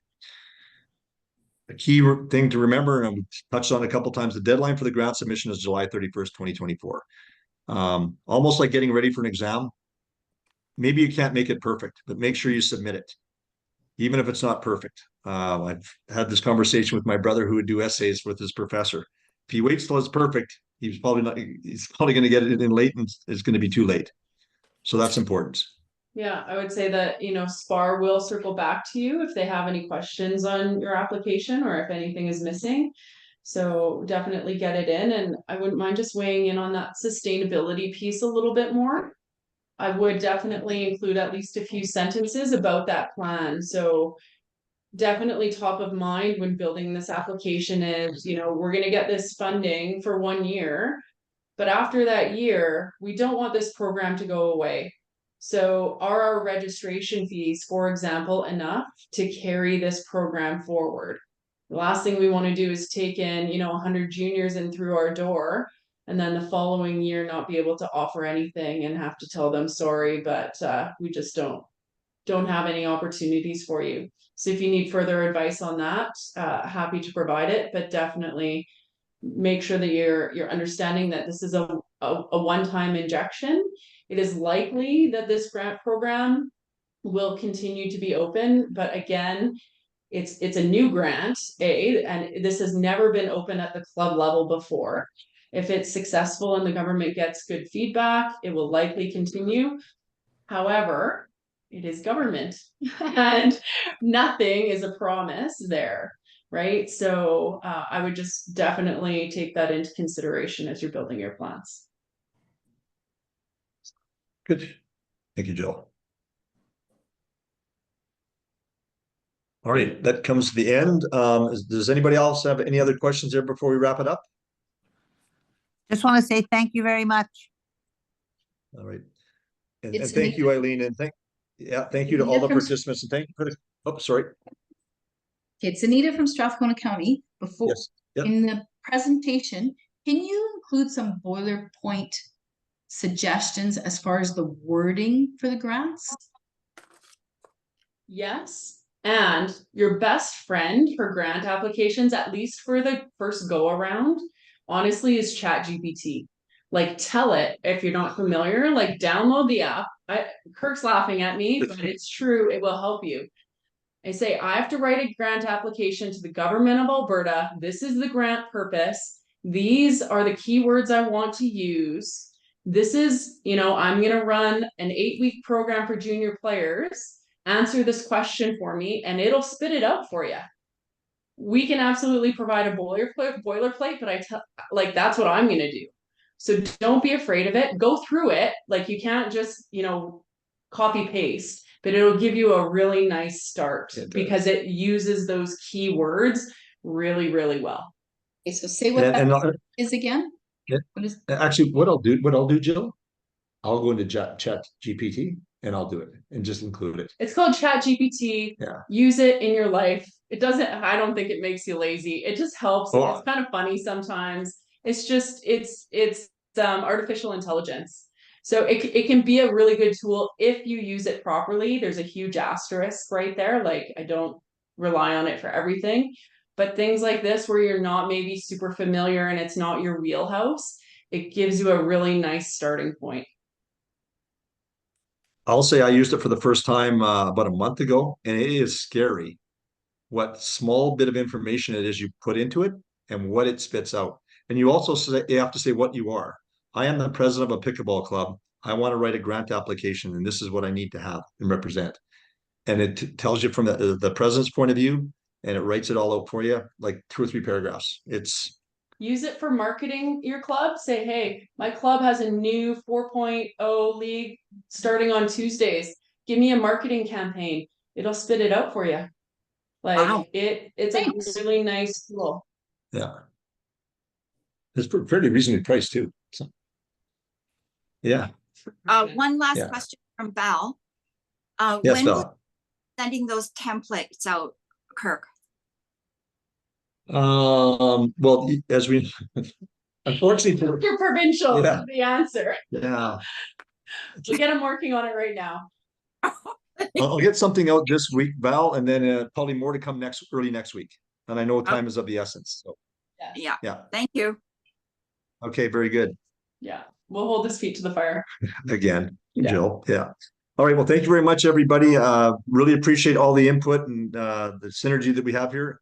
A key thing to remember, and I've touched on a couple times, the deadline for the grant submission is July 31st, 2024. Almost like getting ready for an exam. Maybe you can't make it perfect, but make sure you submit it, even if it's not perfect. I've had this conversation with my brother who would do essays with his professor. If he waits till it's perfect, he's probably going to get it in late, and it's going to be too late. So that's important. Yeah, I would say that, you know, SPAR will circle back to you if they have any questions on your application or if anything is missing. So definitely get it in, and I wouldn't mind just weighing in on that sustainability piece a little bit more. I would definitely include at least a few sentences about that plan. So definitely top of mind when building this application is, you know, we're going to get this funding for 1 year, but after that year, we don't want this program to go away. So are our registration fees, for example, enough to carry this program forward? The last thing we want to do is take in, you know, 100 juniors in through our door, and then the following year not be able to offer anything and have to tell them sorry, but we just don't have any opportunities for you. So if you need further advice on that, happy to provide it, but definitely make sure that you're understanding that this is a one-time injection. It is likely that this grant program will continue to be open, but again, it's a new grant, and this has never been open at the club level before. If it's successful and the government gets good feedback, it will likely continue. However, it is government and nothing is a promise there, right? So I would just definitely take that into consideration as you're building your plans. Good. Thank you, Jill. All right, that comes to the end. Does anybody else have any other questions there before we wrap it up? Just want to say thank you very much. All right. And thank you, Eileen, and thank you to all the participants, and thank you for the, oh, sorry. It's Anita from Strathcona County. Before Yes. Yep. in the presentation, can you include some boilerplate suggestions as far as the wording for the grants? Yes. And your best friend for grant applications, at least for the first go around, honestly, is ChatGPT. Like, tell it, if you're not familiar, like download the app. Kirk's laughing at me, but it's true. It will help you. I say, I have to write a grant application to the government of Alberta. This is the grant purpose. These are the keywords I want to use. This is, you know, I'm going to run an 8-week program for junior players. Answer this question for me, and it'll spit it out for you. We can absolutely provide a boilerplate, but like, that's what I'm going to do. So don't be afraid of it. Go through it. Like, you can't just, you know, copy paste, but it'll give you a really nice start because it uses those keywords really, really well. Okay, so say what that is again. Yeah. What is Actually, what I'll do, Jill, I'll go into Chat GPT and I'll do it and just include it. It's called Chat GPT. Yeah. Use it in your life. It doesn't, I don't think it makes you lazy. It just helps. Oh. It's kind of funny sometimes. It's just, it's artificial intelligence. So it can be a really good tool if you use it properly. There's a huge asterisk right there. Like, I don't rely on it for everything, but things like this where you're not maybe super familiar and it's not your wheelhouse, it gives you a really nice starting point. I'll say I used it for the first time about a month ago, and it is scary what small bit of information it is you put into it and what it spits out. And you also say, you have to say what you are. I am the president of a pickleball club. I want to write a grant application, and this is what I need to have and represent. And it tells you from the president's point of view, and it writes it all out for you, like 2 or 3 paragraphs. It's Use it for marketing your club. Say, hey, my club has a new 4.0 league starting on Tuesdays. Give me a marketing campaign. It'll spit it out for you. Like Wow. it's Thanks. a really nice tool. yeah, it's fairly reasonably priced too. So, yeah, One last Yeah. question from Val. yes, When will Val. sending those templates out, Kirk? Well, as we unfortunately, Your provincial, Yeah. the answer. yeah, We'll get them working on it right now. I'll get something out this week, Val, and then probably more to come early next week. And I know time is of the essence. So Yeah, yeah, thank you. okay, very good. Yeah, we'll hold his feet to the fire. Again, Yeah. Jill. Yeah. All right. Well, thank you very much, everybody. Really appreciate all the input and the synergy that we have here.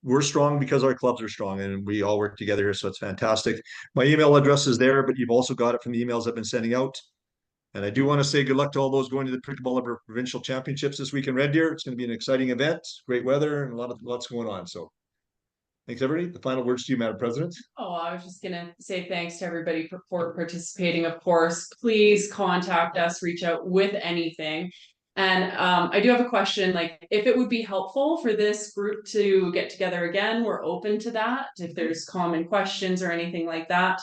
We're strong because our clubs are strong and we all work together here. So it's fantastic. My email address is there, but you've also got it from the emails I've been sending out. And I do want to say good luck to all those going to the Pickleball Alberta Provincial Championships this week in Red Deer. It's going to be an exciting event, great weather, and lots going on. So thanks, everybody. The final words to you, Madam President. Oh, I was just gonna say thanks to everybody for participating. Of course, please contact us, reach out with anything. And I do have a question, like if it would be helpful for this group to get together again, we're open to that. If there's common questions or anything like that.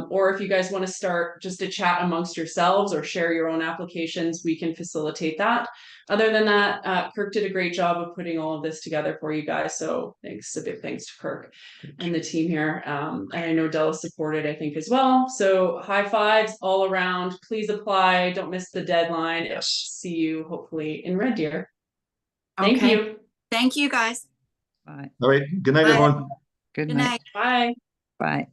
Or if you guys want to start just a chat amongst yourselves or share your own applications, we can facilitate that. Other than that, Kirk did a great job of putting all of this together for you guys. So thanks, a big thanks to Kirk and the team here. And I know Della supported, I think, as well. So high fives all around. Please apply. Don't miss the deadline. Yes. See you hopefully in Red Deer. Thank Okay. you. Thank you, guys. Bye. All right. Good night, Bye. everyone. Good Good night. night. Bye. Bye.